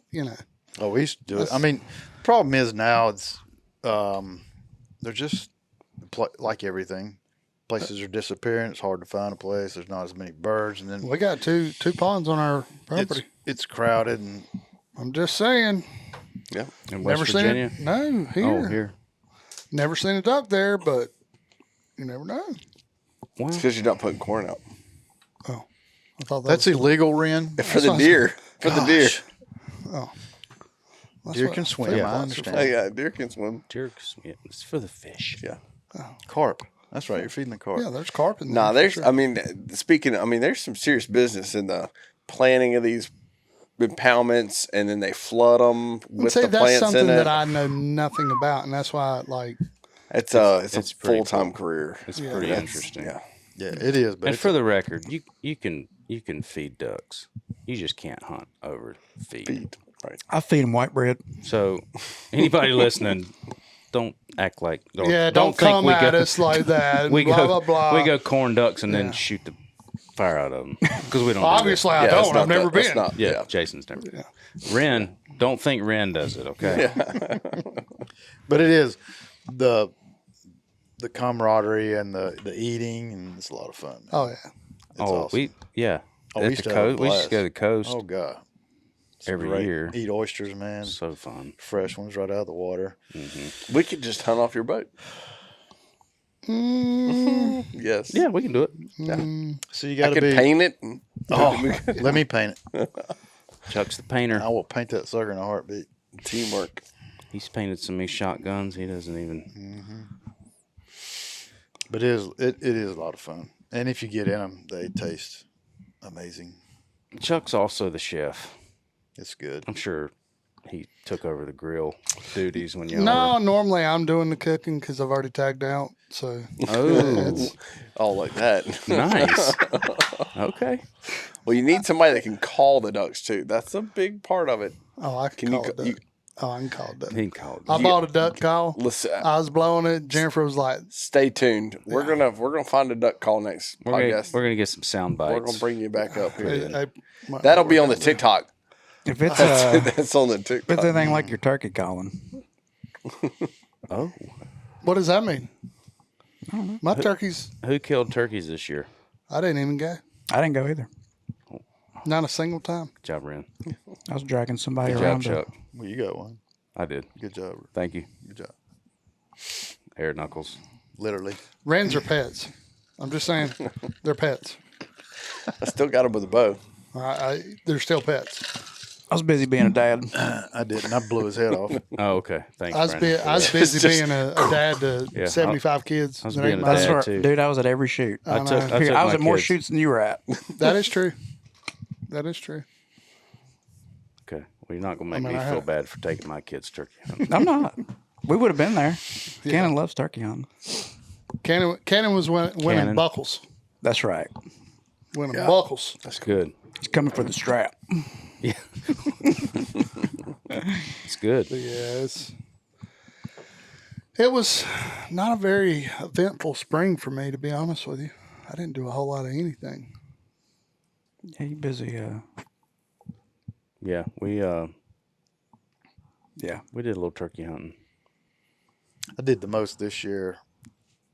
Oh, we used to do it. I mean, problem is now it's they're just like everything. Places are disappearing. It's hard to find a place. There's not as many birds, and then We got two ponds on our property. it's crowded, and I'm just saying. Yeah. In West Never Virginia. seen it. No, here. Oh, here. Never seen a duck there, but you never know. Wow. It's because you're not putting corn out. Oh, I thought that that's was, illegal, Ren. For the deer. For the deer. that's Deer what- can swim. Yeah. I Oh, understand. yeah, deer can swim. Jerks. Yeah, it's for the fish. Yeah. Carp. That's right. You're feeding the carp. Yeah, there's carp in there. Nah, for there's. sure. I mean, there's some serious business in the planting of these impoundments, and then they flood them with See, the that's plants something in it. that I know nothing about, and that's why, like, It's a it's pretty full time cool. career. It's Yeah. pretty That's- interesting. Yeah. Yeah, it is. But And it's for the record, you can feed ducks. You just can't hunt over feed. Feed. Right. I feed them white bread. So anybody listening, don't act like don't think come we at go- us like that. we blah go blah blah. we go corn ducks and then shoot the fire out of them because we don't. Obviously, I Yeah, that's don't. not I've never that- that's been. not- Do that. yeah. Yeah, Jason's never. Ren, don't think Ren does it. Okay. But it is the camaraderie and the eating, and it's a lot of fun. Man. Oh yeah. It's Oh, awesome. we Oh, at we the used to have a coast. We used to go to the coast Oh God, It's every great. year. Eat oysters, man. So fun. Fresh ones right out of the water. We could just hunt off your boat. Yes. Yeah, we can do it. So you I got to could be. paint it. And Oh, let me paint it. Chuck's the painter. I will paint that sucker in a heartbeat. teamwork. He's painted some of these shotguns. He doesn't even. But it is a lot of fun, and if you get in them, they taste amazing. Chuck's also the chef. It's good. I'm sure he took over the grill duties when you. No, normally I'm doing the cooking because I've already tagged out. So Oh, All like that. nice. Okay. Well, you need somebody that can call the ducks too. That's a big part of it. oh, I can Can call you? it duck. you Oh, I can call it duck. He called. I bought a duck call. listen. I was blowing it. Jennifer was like, Stay tuned. We're gonna find a duck call next We're gonna, podcast. we're gonna get some sound We're bites. gonna bring you back up here. hey, That'll be on the TikTok. If it's That's on the if TikTok. it's anything like your turkey calling, Oh, What does that mean? My turkeys, who killed turkeys this year? I didn't even go. I didn't go either. Not a single time. Good job, Ren. I was dragging somebody Good job, around. Chuck. Well, you got one. I did. Good job. Thank you, Good job. Air Knuckles. Literally. Wrens are pets. I'm just saying, they're pets. I still got him with a bow. They're still pets. I was busy being a dad. I didn't. I blew his head off. Oh, okay. Thanks, I was, Brandon. I was busy being a dad to Yeah, 75 kids. I was That being ain't a my- That's dad, right, too. dude. I was at every shoot. I know. took I was my at more kids. shoots than you were at. That is true. That is true. Okay. Well, you're not gonna make mean, me I feel have- bad for taking my kids turkey hunting. I'm not. We would have been there. Cannon loves turkey hunting. Cannon was winning Cannon. buckles. That's right. Winning buckles. That's good. He's coming for the strap. Yeah. It's good. Yes. It was not a very eventful spring for me, to be honest with you. I didn't do a whole lot of anything. Yeah, you busy. Yeah, we Yeah. did a little turkey hunting. I did the most this year.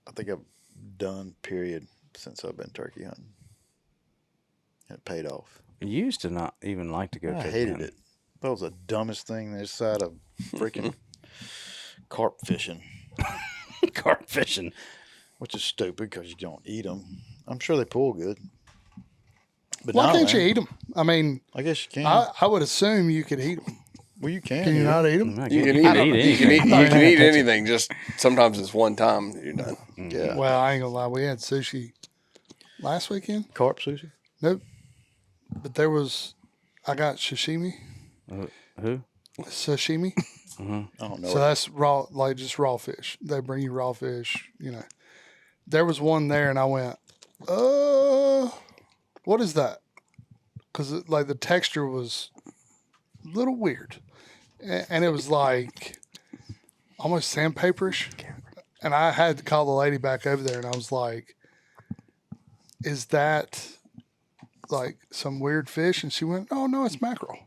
I think I've done, period, since I've been turkey hunting. It paid off. You used to not even like to go I turkey hated hunting. it. That was the dumbest thing this side of freaking carp fishing, Carp fishing. which is stupid because you don't eat them. I'm sure they pull good. But Why no, can't you man. eat them? I mean, I guess you can. I would assume you could eat them. Well, you can. Can you yeah. not eat them? You can eat anything. You can eat anything. Just sometimes it's one time you're done. Yeah. Well, I ain't gonna lie. We had sushi last weekend. Carp sushi? Nope. But there was, I got sashimi. Who? Sashimi. I don't know. So that's raw, like just raw fish. They bring you raw fish, you know. There was one there, and I went, what is that? Because like the texture was a little weird, and it was like almost sandpaperish. And I had to call the lady back over there, and I was like, "Is that like some weird fish?" And she went, "Oh no, it's mackerel."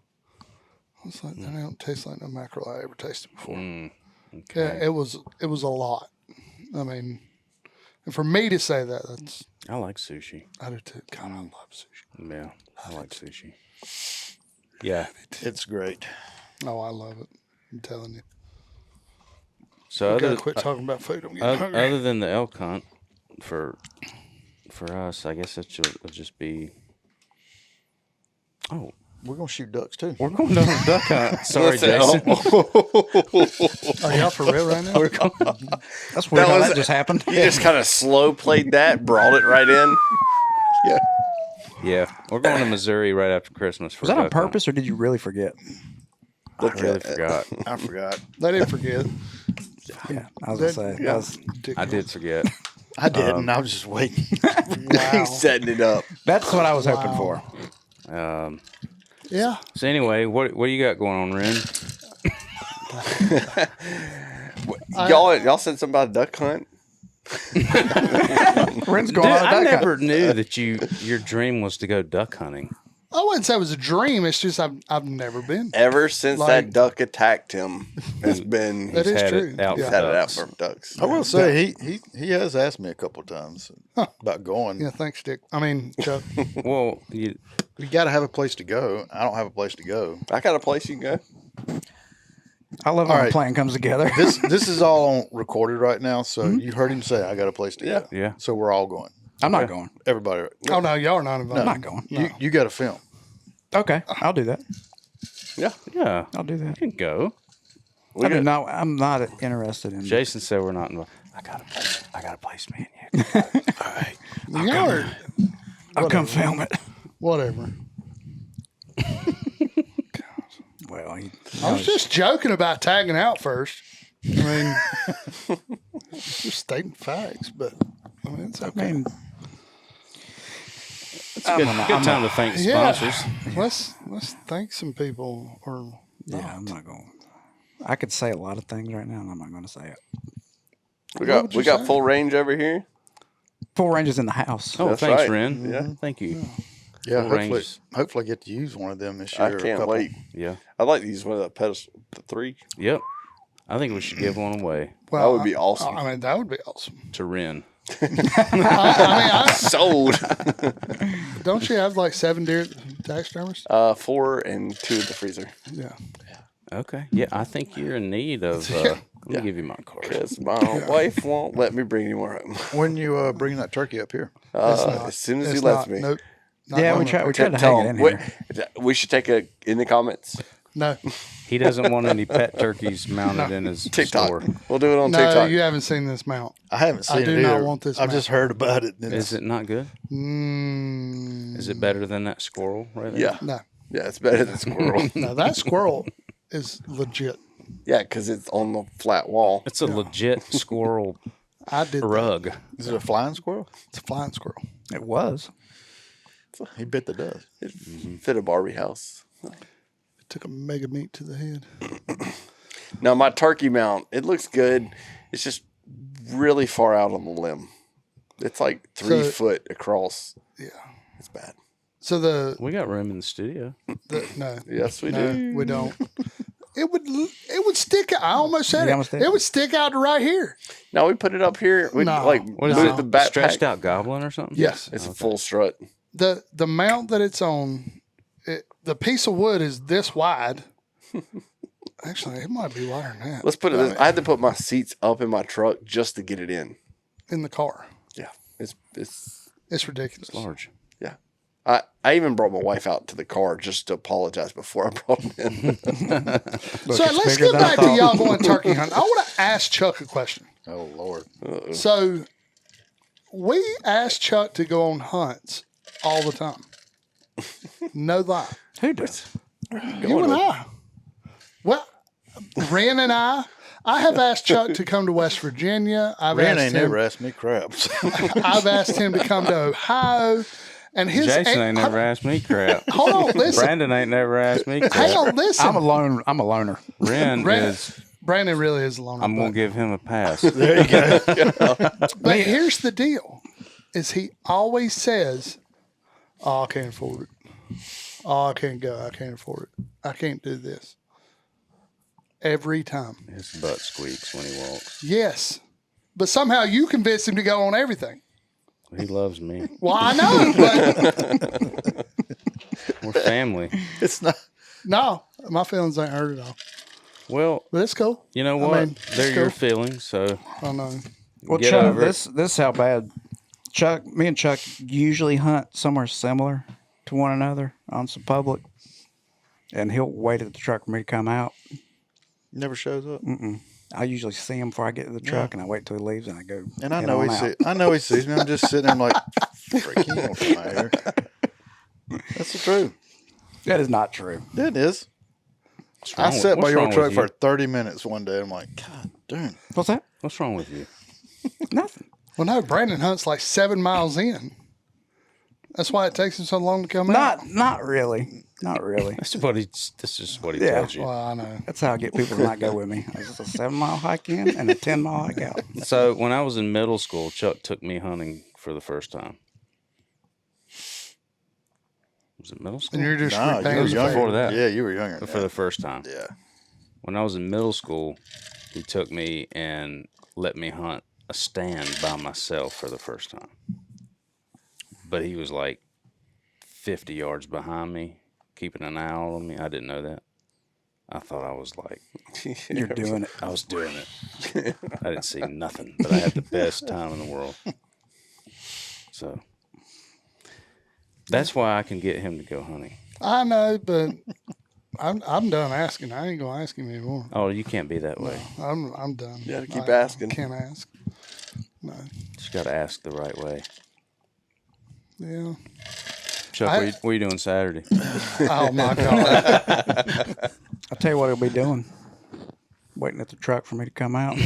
It's like, that don't taste like no mackerel I ever tasted before. Okay. Yeah, it was a lot. I mean, and for me to say that, that's I like sushi. I do too. God, I love sushi. Yeah, I like sushi. Yeah. It's great. Oh, I love it. I'm telling you. So I gotta quit talking about food. I'm getting hungry. other than the elk hunt, for us, I guess it'll just be. Oh, We're gonna shoot ducks too. we're going to a duck hunt. Sorry, Listen, Jason. Are y'all for real right now? That's weird. That How was- that just happened. You just kind of slow played that, brought it right in. Yeah. Yeah, we're going to Missouri right after Christmas. For Was that on duck hunt. purpose, or did you really forget? I really forgot. I forgot. They didn't forget. Yeah, I was gonna say. That was, I did forget. I didn't. I was just waiting. Wow. Setting it up. that's what I was hoping for. Yeah. So anyway, what do you got going on, Ren? Y'all said something about a duck hunt. Ren's Dude, going on a I duck never hunt. knew that your dream was to go duck hunting. I wouldn't say it was a dream. It's just I've never been. Ever since Like- that duck attacked him, has been That is had true. it out Yeah. for had it out ducks. for ducks. I will say he has asked me a couple of times about going. Yeah, thanks, Dick. I mean, Chuck. Well, You got to have a place to go. I don't have a place to go. I got a place you can go. I love when All a right. plan comes together. This is all on recorded right now, so you heard him say I got a place to go. yeah. So we're all going. I'm not going. Everybody, Oh no, y'all are not invited. I'm not going. you got to film. Okay, I'll do that. Yeah. Yeah, I'll do that. you can go. We I mean, got- no, I'm not interested in. Jason said we're not involved. I got a place, man. Yeah. Y'all are I'll come film it. whatever. Well, I was just joking about tagging out first. I mean, just stating facts, but I mean, it's I okay. mean, It's a good time to thank the Yeah. sponsors. Let's thank some people. Or yeah, I'm not going. I could say a lot of things right now, and I'm not going to say it. we What would got you say? full range over here. Full range is in the house. Oh, That's thanks, right. Ren. Yeah. Thank you. Yeah, Full hopefully, ranges. hopefully I get to use one of them this year. I or a can't couple. wait. Yeah. I'd like to use one of the pedestal, the 3. Yep. I think we should give one away well, That would be awesome. I mean, that would be awesome. to Ren. Sold. Don't you have like 7 deer taxidermists? 4 and 2 in the freezer. Yeah. Okay. Yeah, I think you're in need of. Let me give you my card. Because my wife won't let me bring any more home. When you bring that turkey up here, As soon as he It's lets not. me. Nope. Not Yeah, we going tried to Tell hang it in him. here. We should take a in the comments. No, He doesn't want any pet turkeys mounted in his TikTok. store. We'll do it on no, TikTok. you haven't seen this mount. I haven't seen do it not either. want this I've just heard about it. and Is it not good? Is it better than that squirrel right there? Yeah. No, Yeah, it's better than squirrel. no, that squirrel is legit. Yeah, because it's on the flat wall. It's a legit squirrel I did. That. rug. Is it a flying squirrel? It's a flying squirrel. It was. He bit the dust. It fit a Barbie house. It took a mega meat to the head. Now, my turkey mount, it looks good. It's just really far out on the limb. It's like 3 So- foot across. Yeah. It's bad. So We got room in the studio. no, Yes, we no, do. we don't. It would stick. I almost said You almost it. did. It would stick out to right here. Now we put it up here. We No. like What is move it? the backpack. Stretched out goblin or something? Yes. It's a full strut. The mount that it's on, the piece of wood is this wide. Actually, it might be wider than that. Let's put it this. I had to put my seats up in my truck just to get it in. In the car. Yeah. It's It's ridiculous. Large. yeah. I even brought my wife out to the car just to apologize before I brought it in. So let's get back to y'all going turkey hunting. I want to ask Chuck a question. Oh Lord! So we ask Chuck to go on hunts all the time. No lie. Who does? You and I. Well, Ren and I have asked Chuck to come to West Virginia. Ren ain't never asked me crap. I've asked him to come to Ohio. And his Jason ain't never asked me crap. Hold on, listen. Brandon ain't never asked me crap. Hang on, listen. I'm a loner. Ren is. Brandon really is alone. I'm gonna give him a pass. There you go. But here's the deal: is he always says, "Oh, I can't afford it." Oh, I can't go. I can't afford it. I can't do this. Every time. His butt squeaks when he walks. Yes. But somehow you convinced him to go on everything. He loves me. Well, I know, but We're family. It's not. no, my feelings ain't hurt at all. Well, But it's cool. you know what? mean, They're it's your cool. feelings, so I know. Well, get Chuck, over it. this is how bad. Me and Chuck usually hunt somewhere similar to one another on some public, and he'll wait at the truck for me to come out. Never shows up. I usually see him before I get to the truck, and I wait till he leaves, and I go. And I head know on he out. I know he sees me. I'm just sitting there, I'm like, freak, he don't come out here. That's the truth. That is not true. It is. what's I wrong sat by what's your wrong truck with for you? 30 minutes one day. I'm like, God damn. What's that? What's wrong with you? Nothing. Well, no, Brandon hunts like 7 miles in. That's why it takes him so long to come out. Not really. Not really. This is what he Yeah. tells you. Well, I know. That's how I get people to not go with me. It's a 7-mile hike in and a 10-mile hike out. So when I was in middle school, Chuck took me hunting for the first time. Was it middle school? And you're just Nah, you repaying were his younger. before that. Yeah, you were younger. than For that. the first time. Yeah. When I was in middle school, he took me and let me hunt a stand by myself for the first time. But he was like 50 yards behind me, keeping an eye on me. I didn't know that. I thought I was like, You're doing it. I was doing it. I didn't see nothing, but I had the best time in the world. So that's why I can get him to go hunting. I know, but I'm done asking. I ain't gonna ask him anymore. Oh, you can't be that way. I'm done. You gotta keep I asking. Can't ask. No. Just got to ask the right way. Yeah. Chuck, what are you doing Saturday? Oh my God. I'll tell you what he'll be doing. Waiting at the truck for me to come out.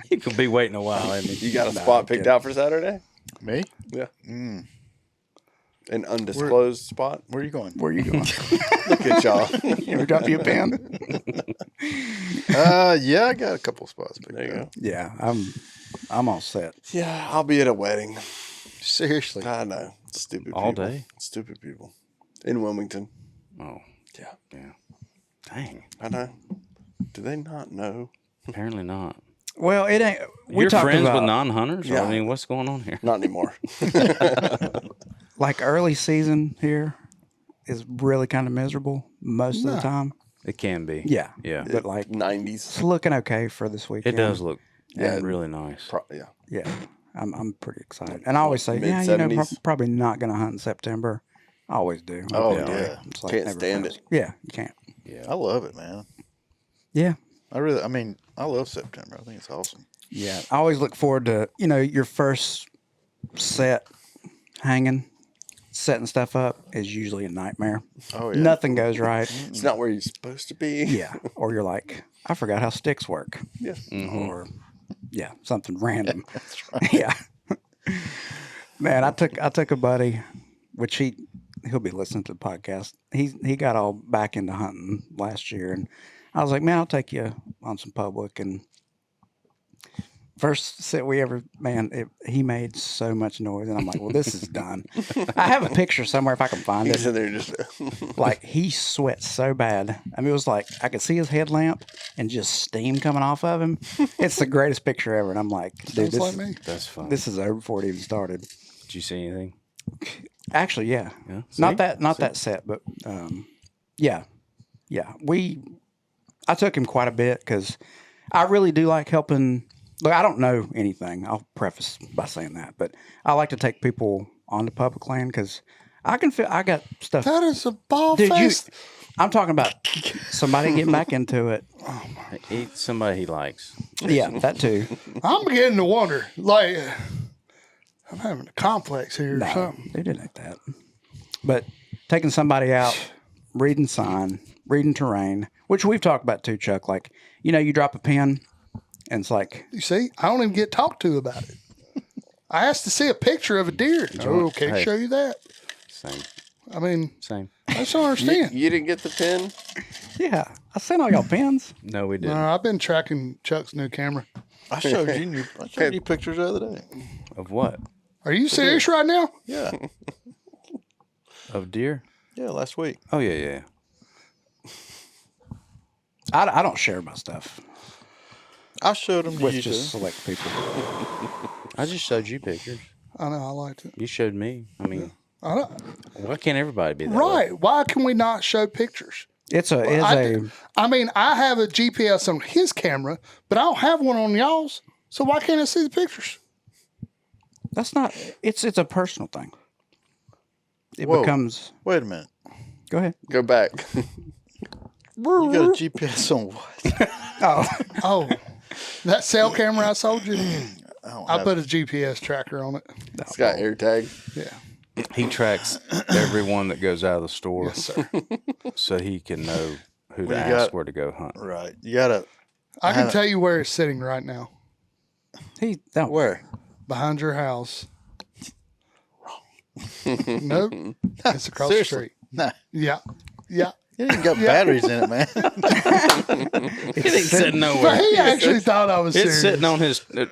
He could be waiting a while, ain't he? You got a spot picked out for Saturday? Me? Yeah. An undisclosed spot? Where are you going? Where are you going? Look at y'all. You ever drop you a pen? Yeah, I got a couple spots picked There you out. go. Yeah, I'm all set. Yeah, I'll be at a wedding. Seriously. I know. Stupid All people. day? Stupid people. In Wilmington. Oh, Yeah. yeah. Dang. I know. Do they not know? Apparently not. Well, it ain't. We You're talked friends about with non-hunters? Yeah. I mean, what's going on here? Not anymore. like early season here is really kind of miserable most of the time. It can be. Yeah, Yeah. but like 90s. it's looking okay for this weekend. It does look Yeah. really nice. Yeah. Yeah, I'm pretty excited, and I always say, yeah, you know, Mid-70s. probably not going to hunt in September. I always do. Oh, Yeah. yeah. It's like Can't never stand fails. it. Yeah, you can't. I love it, man. Yeah, I love September. I think it's awesome. yeah. I always look forward to your first set hanging, setting stuff up is usually a nightmare. Oh, yeah. Nothing goes right. It's not where you're supposed to be. Yeah, or you're like, I forgot how sticks work. Yeah. Or something random. Yeah. Man, I took a buddy, which he'll be listening to the podcast. He got all back into hunting last year, and I was like, man, I'll take you on some public. And first set we ever, he made so much noise, and I'm like, well, this is done. I have a picture somewhere if I can find He's it. in there just. Like he sweat so bad. I mean, it was like I could see his headlamp and just steam coming off of him. It's the greatest picture ever, and I'm like, dude, Sounds like me. That's fun. this is over before it even started. Did you see anything? Actually, yeah. Yeah. Not See? that set, but yeah. I took him quite a bit because I really do like helping. Look, I don't know anything. I'll preface by saying that, but I like to take people onto public land because I can feel I got stuff. That is a ball Dude, fest. I'm talking about somebody getting back into it. Somebody he likes. Yeah, that too. I'm beginning to wonder. Like, I'm having a complex here or No, something. they didn't like that. But taking somebody out, reading sign, reading terrain, which we've talked about too, Chuck. Like, you drop a pin, and it's like, You see, I don't even get talked to about it. I asked to see a picture of a deer. Oh, can't Hey. show you that. Same. I mean, Same. I just don't understand. You didn't get the pin? yeah, I sent all y'all pins. No, we No, didn't. I've been tracking Chuck's new camera. I showed you pictures the other day. Of what? Are you serious right now? Yeah. Of deer? Yeah, last week. Oh yeah. I don't share my stuff I showed him to with you just too. select people. I just showed you pictures. I know, I liked it. You showed me. I mean, I don't, why can't everybody be that way? right. Why can we not show pictures? I mean, I have a GPS on his camera, but I don't have one on y'all's. So why can't I see the pictures? That's not. It's a personal thing. It Whoa. becomes. Wait a minute. Go ahead. Go back. You got a GPS on what? Oh, that cell camera I sold you, don't I have- put a GPS tracker on it. It's got AirTag. Yeah. He tracks everyone that goes out of the store, Yes, sir. so he can know who to Well, you ask got- where to go hunt. Right. You gotta. I can tell you where it's sitting right now. He don't. Where? Behind your house. Nope. It's across Seriously? the street. Nah. Yeah. Yeah. It ain't got batteries in it, man. It ain't sitting But nowhere. he actually thought I was It's serious. sitting on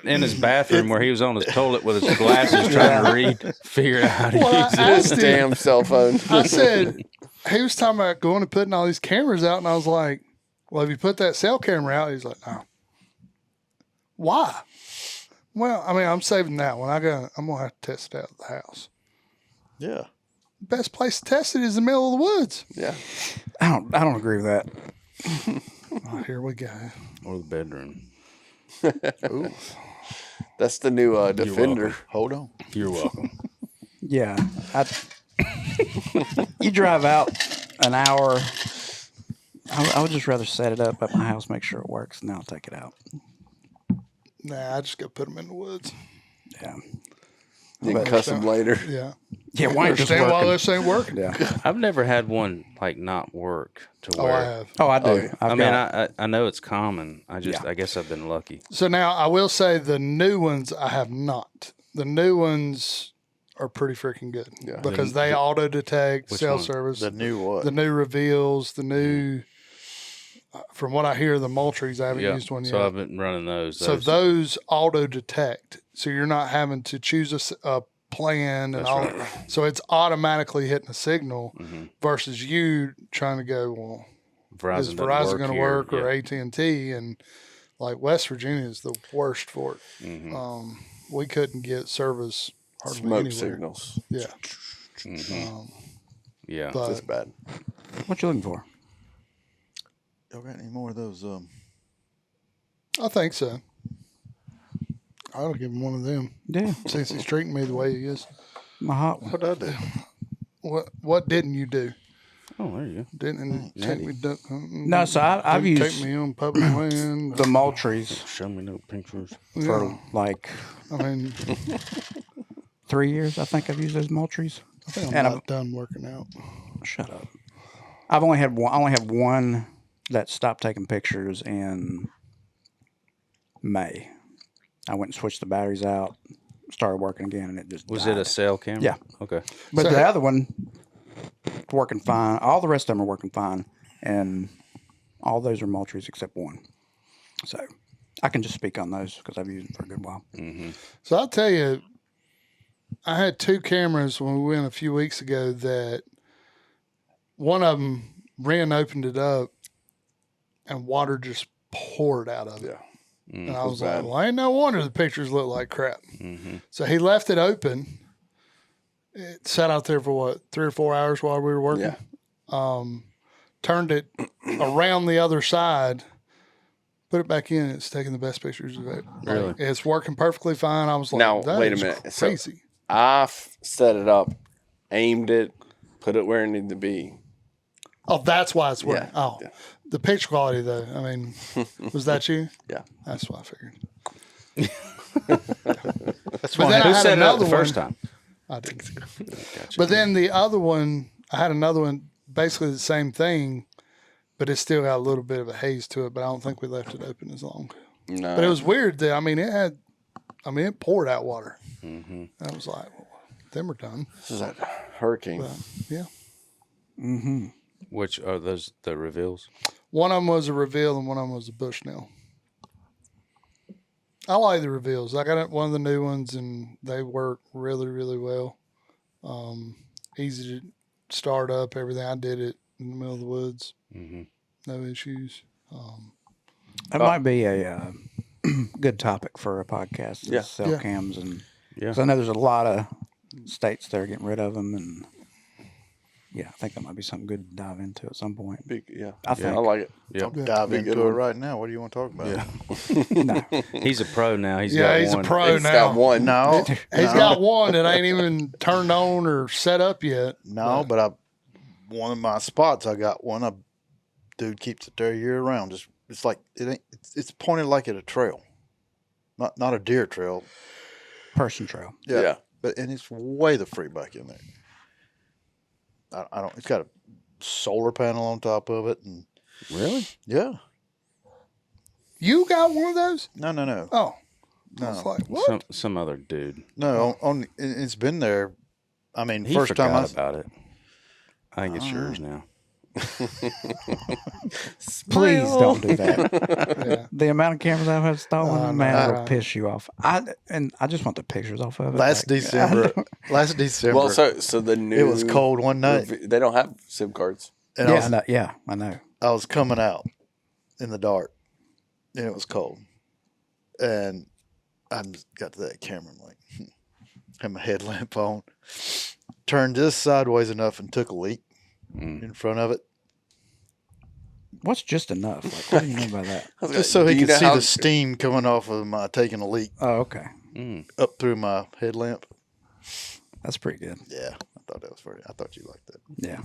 in his bathroom where he was on his toilet with his glasses trying to read, figure out how to Well, use I it. asked him, Damn cell phone. I said, he was talking about going and putting all these cameras out, and I was like, well, have you put that cell camera out? He's like, no. Why? Well, I mean, I'm saving that one. I'm gonna have to test it out at the house. Yeah. Best place to test it is the middle of the woods. Yeah. I don't agree with that. Oh, here we go. Or the bedroom. That's the new Defender. Hold on. You're welcome. Yeah. You drive out an hour. I would just rather set it up at my house, make sure it works, and then I'll take it out. Nah, I just go put them in the woods. Yeah. You can cuss them later. Yeah. Yeah. Why ain't just Understand why working? this ain't working? Yeah. I've never had one like not work to Oh, where. I have. Oh, I do. Oh, yeah. I've got- I know it's common. I Yeah. guess I've been lucky. So now I will say the new ones I have not. The new ones are pretty freaking good Yeah. because they auto detect Which cell one? service. The new what? The new reveals, the new. From what I hear, the Moultries I haven't Yeah. used one yet. So I've been running those. So those auto detect, so you're not having to choose a plan and That's all. right. So it's automatically hitting a signal Mhm. versus you trying to go, well, is Verizon going to work or AT&T? And like West Virginia is the worst for it. Mm-hmm. We couldn't get service hardly Smoke anywhere. signals. Yeah, Mm-hmm. Yeah. but That's bad. What you looking for? Y'all got any more of those? I think so. I'll give him one of them Yeah. since he's treating me the way he is. My hot one. What'd I do? What didn't you do? Oh, there you go. Didn't take me. No, so I've didn't used take me on public land. the Moultries Show me no pictures. for like I mean, 3 years. I think I've used those Moultries. I think I'm And not done working out. Shut up. I've only had one. I only have one that stopped taking pictures in May. I went and switched the batteries out, started working again, and it just Was died. it a cell camera? Yeah. Okay. But So- the other one, working fine. All the rest of them are working fine, and all those are Moultries except one. So I can just speak on those because I've used them for a good while. So I'll tell you, I had two cameras when we went a few weeks ago that one of them, Ren opened it up and water just poured out of it. Yeah. And I was bad. like, well, ain't no wonder the pictures look like crap. Mm-hmm. So he left it open. It sat out there for what, 3 or 4 hours while we were working? Yeah. Turned it around the other side, put it back in. It's taking the best pictures of it. Like, Really? it's working perfectly fine. I was like, Now, that wait a is minute. So- crazy. I set it up, aimed it, put it where it needed to be. Oh, that's why it's working. Yeah, Oh, yeah. the picture quality, though. I mean, was that you? Yeah. That's what I figured. That's But why then I Who had set it up another the first one. time? I didn't. Gotcha. But then the other one, I had another one, basically the same thing, but it still got a little bit of a haze to it. But I don't think we left it open as long. No. But it was weird that it poured out water. Mm-hmm. And I was like, well, them are done. This is that hurricane. But, yeah. Mm-hmm. Which are those the reveals? One of them was a reveal and one of them was a Bushnell. I like the reveals. I got one of the new ones and they work really, really well. Easy start up, everything. I did it in the middle of the woods. Mm-hmm. No issues. That might be a good topic for a podcast. Yeah. Cell Yeah. cams, and Yeah. 'cause I know there's a lot of states that are getting rid of them, and yeah, I think that might be something good to dive into at some point. Yeah, I think. I like it. Yep. Dive Be a good into it one. right now. What do you want to talk about? Yeah. No, He's a pro now. He's Yeah, got he's one. a pro He's now. got one. No, He's got one that ain't even turned on or set up yet. no, but one of my spots, I got one. A dude keeps it there year round. Just it's like it ain't. It's pointed like at a trail, not a deer trail. person trail. Yeah. But and it's way the free back in there. I don't. It's got a solar panel on top of it, and Really? yeah, You got one of those? no. Oh, I No. was like, what? Some other dude. No, it's been there. I mean, He first time forgot about it. I think it's yours Oh. now. Please don't do that. Yeah. The amount of cameras I've had stolen, man, no, will right. piss you off. I just want the pictures off of it. last like, December. Last December. Well, so the new. it was cold one night, They don't have SIM cards. and I know. I was coming out in the dark, and it was cold, and I just got to that camera. I'm like, had my headlamp on, turned just sideways enough, and took a leak in front of it, What's just enough? Like, what do you mean by that? just so he Do you could know see how- the steam coming off of my taking a leak Oh, okay. up through my headlamp. That's pretty good. Yeah, I thought that was I thought you liked that. Yeah.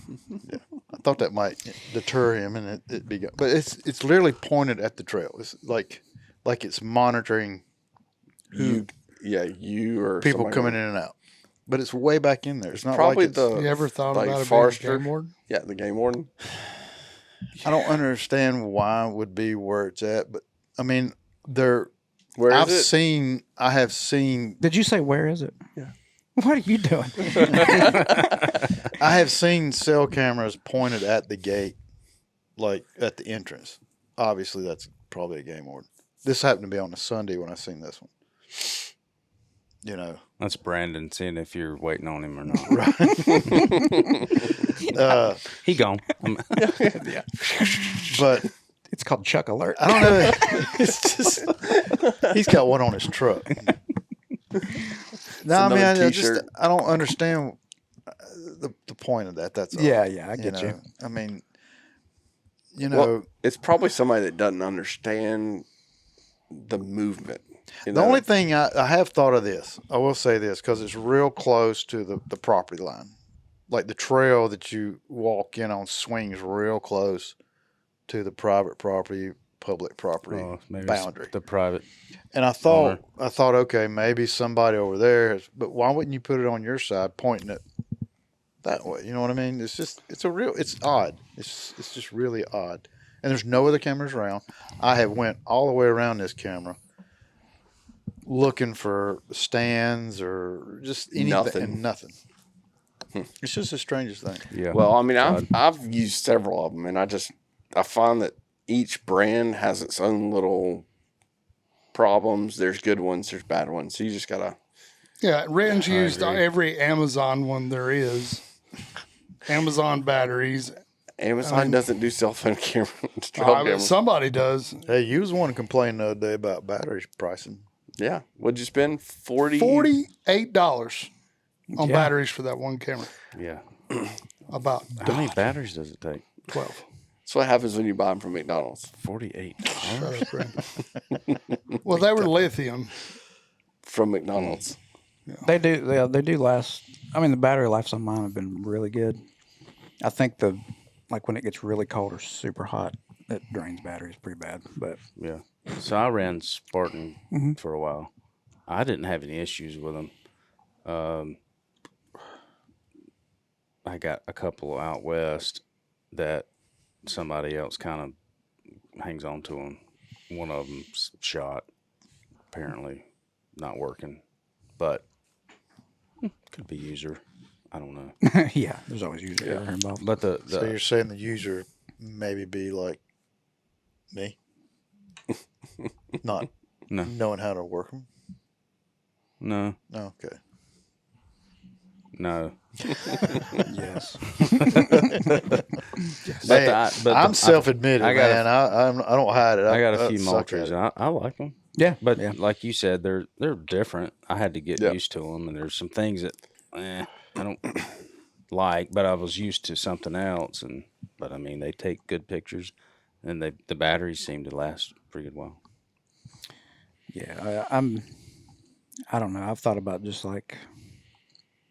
I thought that might deter him, and it'd be good. But it's literally pointed at the trail. It's like it's monitoring You or people somebody- coming in and out. But it's way back in there. It's not Probably like it's, the You ever thought like about it Forester? being a game warden? Yeah, the game warden. I don't understand why it would be where it's at, but I mean, there. Where I is it? have seen. Did you say where is it? Yeah. What are you doing? I have seen cell cameras pointed at the gate, like at the entrance. Obviously, that's probably a game warden. This happened to be on a Sunday when I seen this one. You know, That's Brandon seeing if you're waiting on him or not. He gone. but It's called Chuck Alert. I don't know. It's just he's got one on his truck. No, I mean, another t-shirt. I don't understand the point of that. That's all. Yeah, I get you. know? I mean, you know, Well, it's probably somebody that doesn't understand the movement. You the know? only thing I have thought of this, I will say this because it's real close to the property line, like the trail that you walk in on swings real close to the private property, public property Oh, maybe it's boundary. the private. And I thought, okay, maybe somebody over there, but why wouldn't you put it on your side, pointing it that way? You know what I mean? It's odd. It's just really odd. And there's no other cameras around. I have went all the way around this camera, looking for stands or just anything, Nothing. and nothing. It's just the strangest thing. Yeah. Well, I mean, I've used several of them, and I find that each brand has its own little problems. There's good ones, there's bad ones. So you just gotta. Yeah, Ren's used agree. every Amazon one there is. Amazon batteries. Amazon doesn't do cell phone camera. trail cameras. Somebody does. Hey, you was one complaining the other day about battery pricing. Yeah. What'd you spend? $48 on Yeah. batteries for that one camera. Yeah. About How many batteries does it take? 12. That's what happens when you buy them from McDonald's. 48. Shut up, Ren. Well, they were lithium. From McDonald's. They do last. I mean, the battery life on mine have been really good. I think when it gets really cold or super hot, it drains batteries pretty bad. But Yeah. So I ran Spartan for a while. I didn't have any issues with them. I got a couple out west that somebody else kind of hangs on to them. One of them's shot, apparently not working, but could be user. I don't know. yeah, there's always user error involved. But So you're saying the user maybe be like me, not No. knowing how to work them. no, No, okay. No. Yes. I'm self-admitted, I got man. I don't hide it. I got a few suck at Moultries. it. I like them. Yeah. But yeah. like you said, they're different. I had to get Yep. used to them, and there's some things that I don't like, but I was used to something else. But I mean, they take good pictures, and the batteries seem to last pretty good while. Yeah, I don't know. I've thought about just like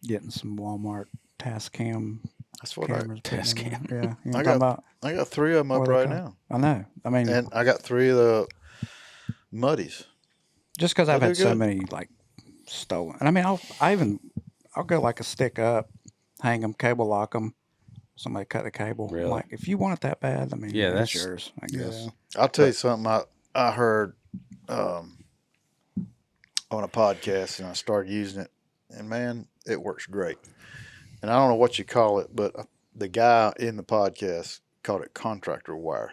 getting some Walmart Tascam That's what cameras. Tascam. Yeah, you know what I I'm got. talking about? I got 3 of them up What are they right called? now, I know. I mean, and I got 3 of the Muddies. just because I've they're had so good. many like stolen, and I mean, I'll go like a stick up, hang them, cable lock them. Somebody cut the cable. Really? Like, if you want it that bad, I mean, Yeah, that's that's- yours, I guess. Yeah. I'll tell you something. I heard on a podcast, and I started using it, and man, it works great. And I don't know what you call it, but the guy in the podcast called it contractor wire.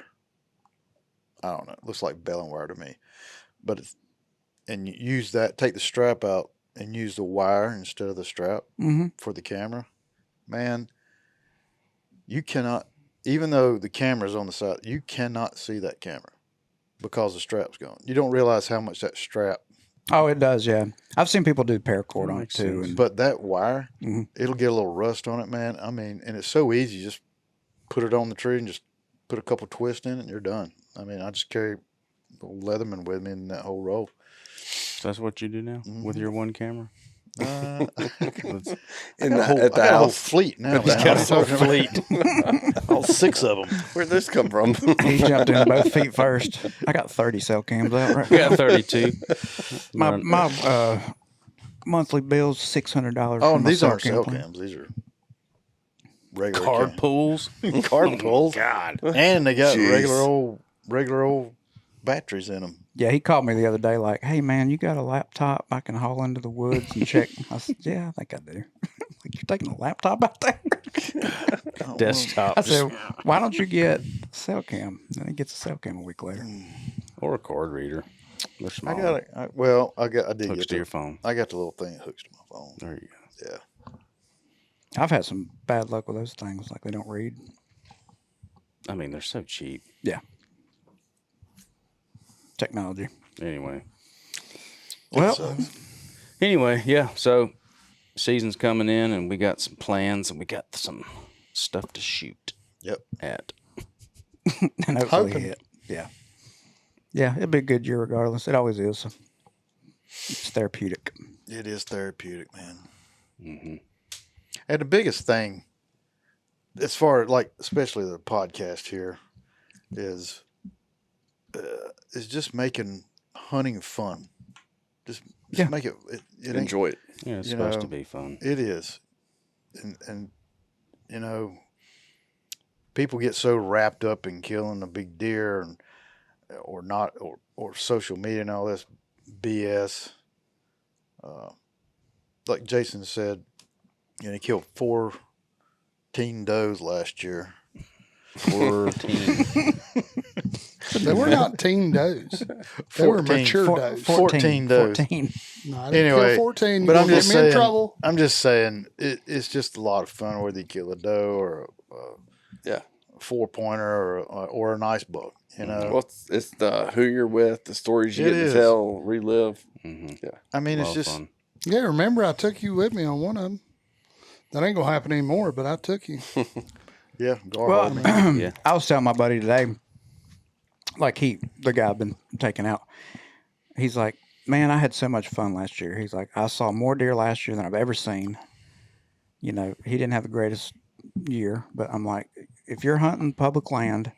I don't know. It looks like baling wire to me, but and you use that. Take the strap out and use the wire instead of the strap Mm-hmm. for the camera. Man, you cannot. Even though the camera's on the side, you cannot see that camera because the strap's gone. You don't realize how much that strap. Oh, it does. Yeah, I've seen people do paracord That on it makes too. sense. And But that wire, Mhm. it'll get a little rust on it, man. I mean, and it's so easy. Just put it on the tree and just put a couple twists in it, and you're done. I mean, I just carry a Leatherman with me in that whole roll. So that's what you do now with your one camera. I at got the a whole house. fleet now, man. got a whole fleet. All 6 of them. Where'd this come from? he jumped in both feet first. I got 30 cell cams out right We now. got 32. My monthly bill's $600. Oh, for and my these aren't cam cell plan. cams. These are regular Card cams. pools. Card pulls. God. And they got Jeez. regular old batteries in them. Yeah, he called me the other day like, "Hey, man, you got a laptop I can haul into the woods and check?" I said, "Yeah, I think I do." Like, you're taking a laptop out there? Desktop. I said, "Why don't you get a cell cam?" Then he gets a cell cam a week later. Or a card reader. They're small. I got it. I did Hooks get to your phone. I got the little thing that hooks to my phone. There you go. Yeah. I've had some bad luck with those things. Like, they don't read. I mean, they're so cheap. Yeah. Technology. Anyway. Well, Anyway, yeah. So season's coming in, and we got some plans, and we got some stuff to shoot Yep. at. and hopefully Hoping. hit. Yeah. Yeah, it'll be a good year regardless. It always is. It's therapeutic. It is therapeutic, man. Mm-hmm. And the biggest thing, as far as like, especially the podcast here, is just making hunting fun. Just Yeah. make it ain't- Enjoy it. Yeah, it's You supposed know, to be fun. It is, and you know, people get so wrapped up in killing a big deer and or social media and all this BS. Like Jason said, you know, he killed 14 does last year. 14. They were not teen does. They were 14. mature Four- does. 14 does. 14. No, I didn't Anyway, kill 14. but You're I'm gonna just get me in saying. trouble. I'm just saying it's just a lot of fun whether you kill a doe or Yeah. a 4-pointer or a nice buck. You know, Well, it's the who you're with, the stories you It get is. to tell, relive. Mm-hmm. I mean, it's Lot of just fun. Yeah, remember I took you with me on one of them. That ain't gonna happen anymore. But I took you. yeah. Gar Well, hauled me. Yeah. I was telling my buddy today, like the guy I've been taking out, he's like, "Man, I had so much fun last year." He's like, "I saw more deer last year than I've ever seen." You know, he didn't have the greatest year, but I'm like, if you're hunting public land,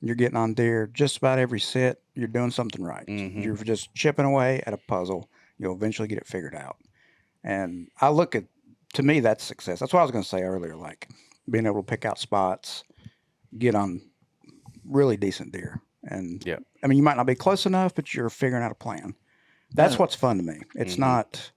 you're getting on deer just about every sit, you're doing something right. Mhm. You're just chipping away at a puzzle. You'll eventually get it figured out. And I look at, to me, that's success. That's what I was going to say earlier, like being able to pick out spots, get on really decent deer. And Yeah. I mean, you might not be close enough, but you're figuring out a plan. That's what's fun to me. It's not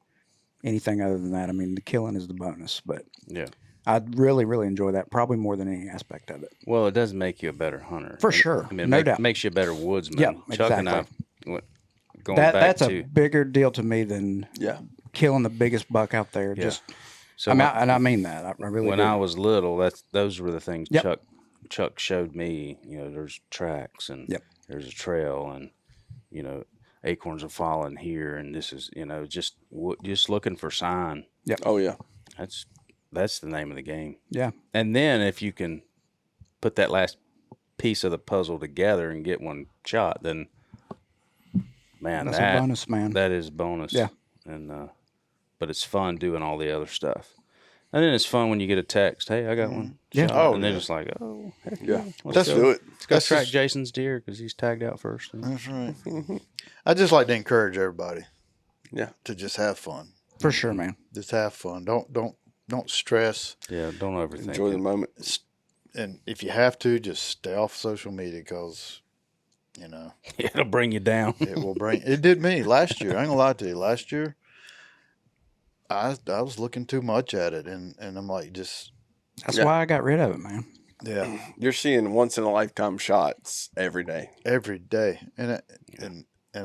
anything other than that. I mean, the killing is the bonus, but Yeah. I really, really enjoy that, probably more than any aspect of it. Well, it does make you a better hunter. For sure. I mean, No it doubt. makes you a better woodsman. Yeah, Chuck and I, exactly. going back That's to, a bigger deal to me than Yeah. killing the biggest buck out there. Yeah. Just So I mean that. I really when do. I was little, those were the things Yep. Chuck showed me. You know, there's tracks and Yep. there's a trail, and you know, acorns are falling here, and this is, you know, just looking for sign. Oh yeah. That's the name of the game. Yeah. And then if you can put that last piece of the puzzle together and get one shot, then man, That's a bonus, man. That is bonus. Yeah. And but it's fun doing all the other stuff. And then it's fun when you get a text, "Hey, I got one." Yeah. shot. Oh, and then yeah. it's like, "Oh, heck Yeah. let's Let's go. do it. Let's go That's track just- Jason's deer because he's tagged out first." That's right. I just like to encourage everybody Yeah. to just have fun. For sure, man. Just have fun. Don't stress. Yeah, don't overthink Enjoy the it. moment. And if you have to, just stay off social media because, you know, It'll bring you down. it will bring. It did me last year. I ain't gonna lie to you. Last year, I was looking too much at it, and I'm like, just That's Yeah. why I got rid of it, man. yeah, You're seeing once in a lifetime shots every day. every day, and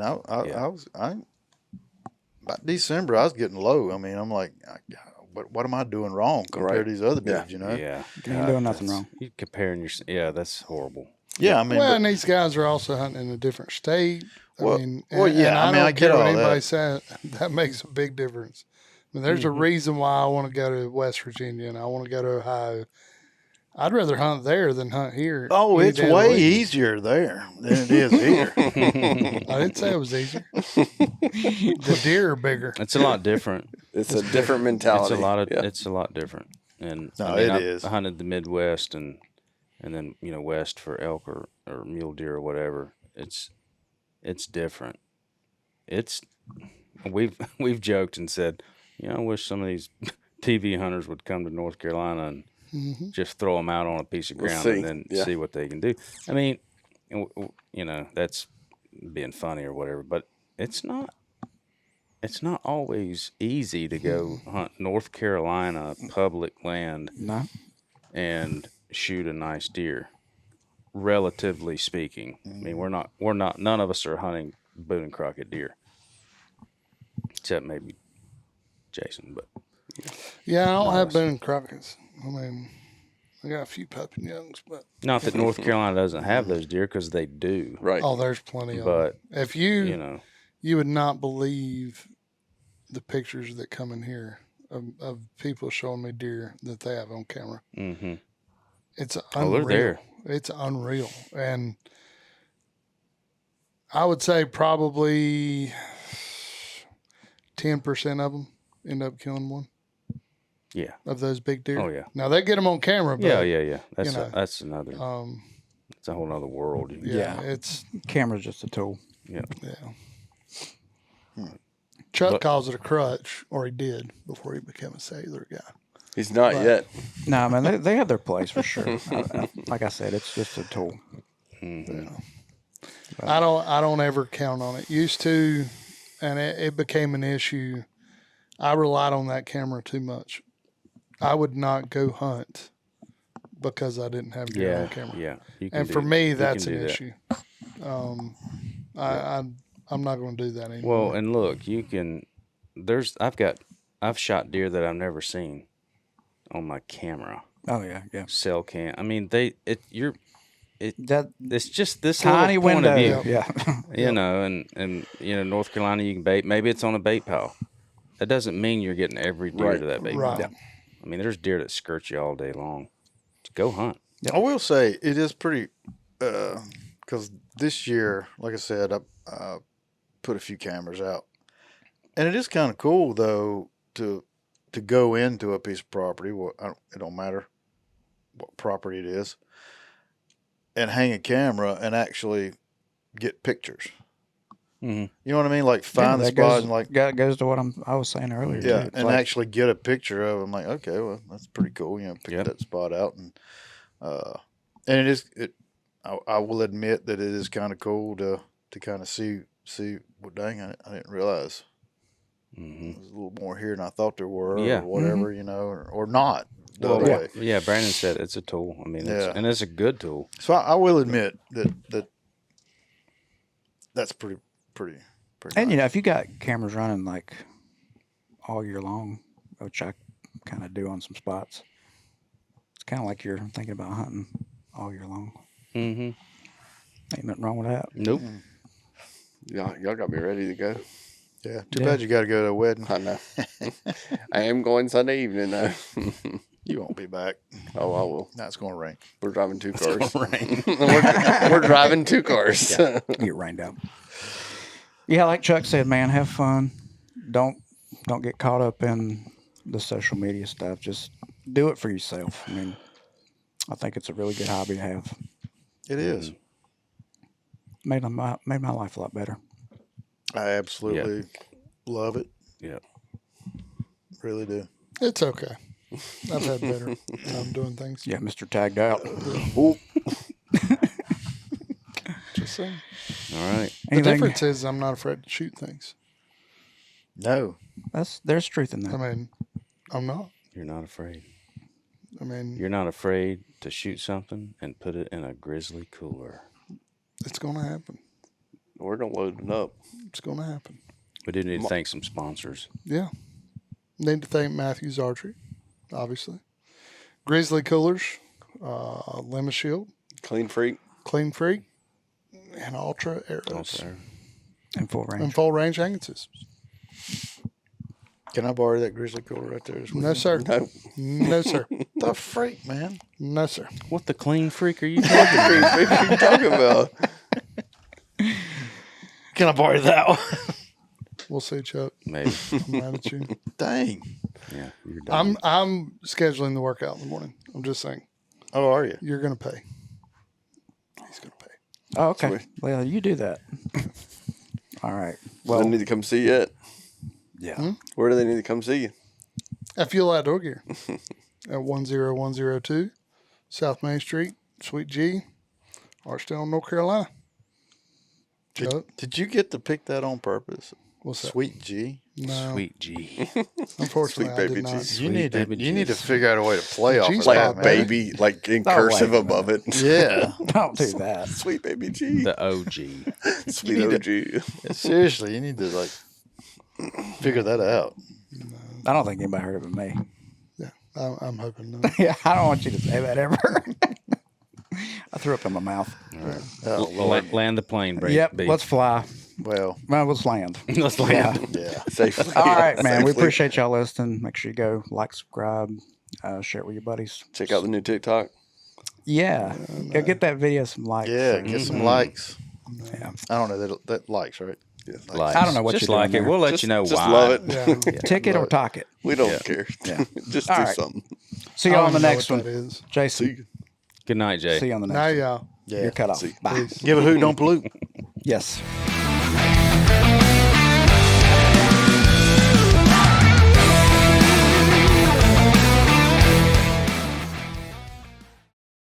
I about December I was getting low. I mean, I'm like, what am I doing wrong compared Right. to these other Yeah. dudes? You know? Yeah, You ain't doing nothing wrong. You comparing your, yeah, that's horrible. Yeah, I mean, Well, but- and these guys are also hunting in a different state. Well- I mean, well, and yeah, I I mean, don't I get care what all anybody that. says. That makes a big difference. I mean, there's a reason why I want to go to West Virginia and I want to go to Ohio. I'd rather hunt there than hunt here. oh, any it's day of the way week. easier there than it is here. I didn't say it was easier. The deer are bigger. It's a lot different. It's a different mentality. It's a lot different. And No, I mean, it I've is. hunted the Midwest and then, you know, west for elk or mule deer or whatever. It's different. We've joked and said, you know, I wish some of these TV hunters would come to North Carolina and just throw them out on a piece of We'll ground see. and then Yeah. see what they can do. I mean, you know, that's being funny or whatever, but it's not always easy to go hunt North Carolina public land No. and shoot a nice deer, relatively speaking. I mean, none of us are hunting Boone and Crockett deer, except maybe Jason. But Yeah, I don't have Nice. Boone and Crockett's. I mean, I got a few pup and youngs, but not that North Carolina doesn't have those deer, because they do. Right. oh, there's plenty of But them. If you know, you would not believe the pictures that come in here of people showing me deer that they have on camera. mm-hmm. It's Oh, unreal. they're there. It's unreal. And I would say probably 10% of them end up killing one Yeah. of those big deer. Oh yeah. Now they get them on camera, but Yeah. That's know, that's another. It's a whole other world. yeah, it's Camera's just a tool. Yeah. Chuck But- calls it a crutch, or he did before he became a cellular guy. He's not Right. yet. No, man, they have their place for sure. Like I said, it's just a tool. I don't ever count on it. Used to, and it became an issue. I relied on that camera too much. I would not go hunt because I didn't have deer on Yeah. camera. Yeah. You can And do- for me, you that's can an do that. issue. I'm not going to do that anymore. Well, and look, you can. I've shot deer that I've never seen on my camera, Oh yeah, yeah. cell cam. I mean, That it's just this tiny little point window. of view, Yeah. you know, and you know, North Carolina, you can bait. Maybe it's on a bait pile. That doesn't mean you're getting every deer Right. to that bait Right. pile. I mean, there's deer that skirt you all day long. Just go hunt. I will say it is pretty, because this year, like I said, I put a few cameras out, and it is kind of cool though to go into a piece of property. It don't matter what property it is, and hang a camera and actually get pictures. Mm-hmm. You know what I mean? Like find the that spot goes, and like goes to what I was saying earlier. yeah, too. and Like, actually get a picture of. I'm like, okay, well, that's pretty cool. You know, pick Yep. that spot out, and it is. I will admit that it is kind of cool to kind of see. Well, dang, I didn't realize Mm-hmm. there's a little more here than I thought there were, Yeah. or whatever, you know, or not. The Well, other way. yeah. Brandon said it's a tool. I mean, Yeah. and it's a good tool. So I will admit that's pretty. and nice. you know, if you got cameras running like all year long, which I kind of do on some spots. It's kind of like you're thinking about hunting all year long. Mm-hmm. Ain't nothing wrong with that. Nope. Y'all got me ready to go. Yeah. Too bad you got to go to a wedding. I know. I am going Sunday evening though. You won't be back. Oh, I will. Now it's going to rain. We're driving 2 cars. we're driving 2 cars. Get rained out. Yeah, like Chuck said, man, have fun. Don't get caught up in the social media stuff. Just do it for yourself. I mean, I think it's a really good hobby to have. It is. Made my life a lot better. I absolutely love it. Yeah. Really do. It's okay. I've had better time doing things. Yeah, Mr. Tagged Out. Just saying. All right. The difference is I'm not afraid to shoot things. No. There's truth in that. I mean, I'm not. You're not afraid. I mean, You're not afraid to shoot something and put it in a Grizzly Cooler. it's going to happen. We're gonna load it up. It's going to happen. We do need to thank some sponsors. Yeah. Need to thank Mathews Archery, obviously. Grizzly Coolers, ElimiShield, Klean Freek. Klean Freek, and Altra Arrows. Also. In full range. And full range hanging systems. Can I borrow that Grizzly Cooler right there? No, sir. No. No, sir. The freak, man. No, sir. What the Clean Freak are you talking about? What are you talking about? Can I borrow that one? We'll see, Chuck. Maybe. I'm mad at you. Dang. Yeah, you're done. I'm scheduling the workout in the morning. I'm just saying. Oh, are you? You're going to pay. He's going to pay. Oh, okay. Sweet. Well, you do that. All right. Well, they need to come see you at. Yeah. Where do they need to come see you? At Fuel Outdoor Gear at 10102 South Main Street, Sweet G, Archdale, North Carolina. Chuck, Did you get to pick that on purpose? what's that? Sweet G. No, Sweet G. unfortunately, Sweet I baby did not. G. You need to baby you need to G's. figure out a way to play off G's of Like that, man. baby, like in Oh, cursive wait a above it. Yeah. Don't do that. Sweet baby G. The OG. Sweet need OG. Seriously, you need to like figure that out. I don't think anybody heard of it, me. Yeah, I'm hoping not. Yeah, I don't want you to say that ever. I threw up in my mouth. Oh, Lord. Land the plane, break. Yep, B. let's fly. Well, Well, let's land. Let's land. yeah. Safely. All right, man. We Safely. appreciate y'all listening. Make sure you go like, subscribe, share it with your buddies. Check out the new TikTok. Yeah, go get that video some likes. Yeah, get some likes. Yeah. I don't know that likes, right? Yeah. Likes. I don't know what just you're doing like it. there. We'll let Just- you know just why. love it. Yeah. Tick it or talk it. We don't care. Yeah. Just All do right. something. See I y'all don't on the know next what one. that is. Jason, Good night, Jay. see you on the next Now, one. y'all. Yeah. You're cut off. See. Bye. Peace. Give a hoot, don't pollute. Yes.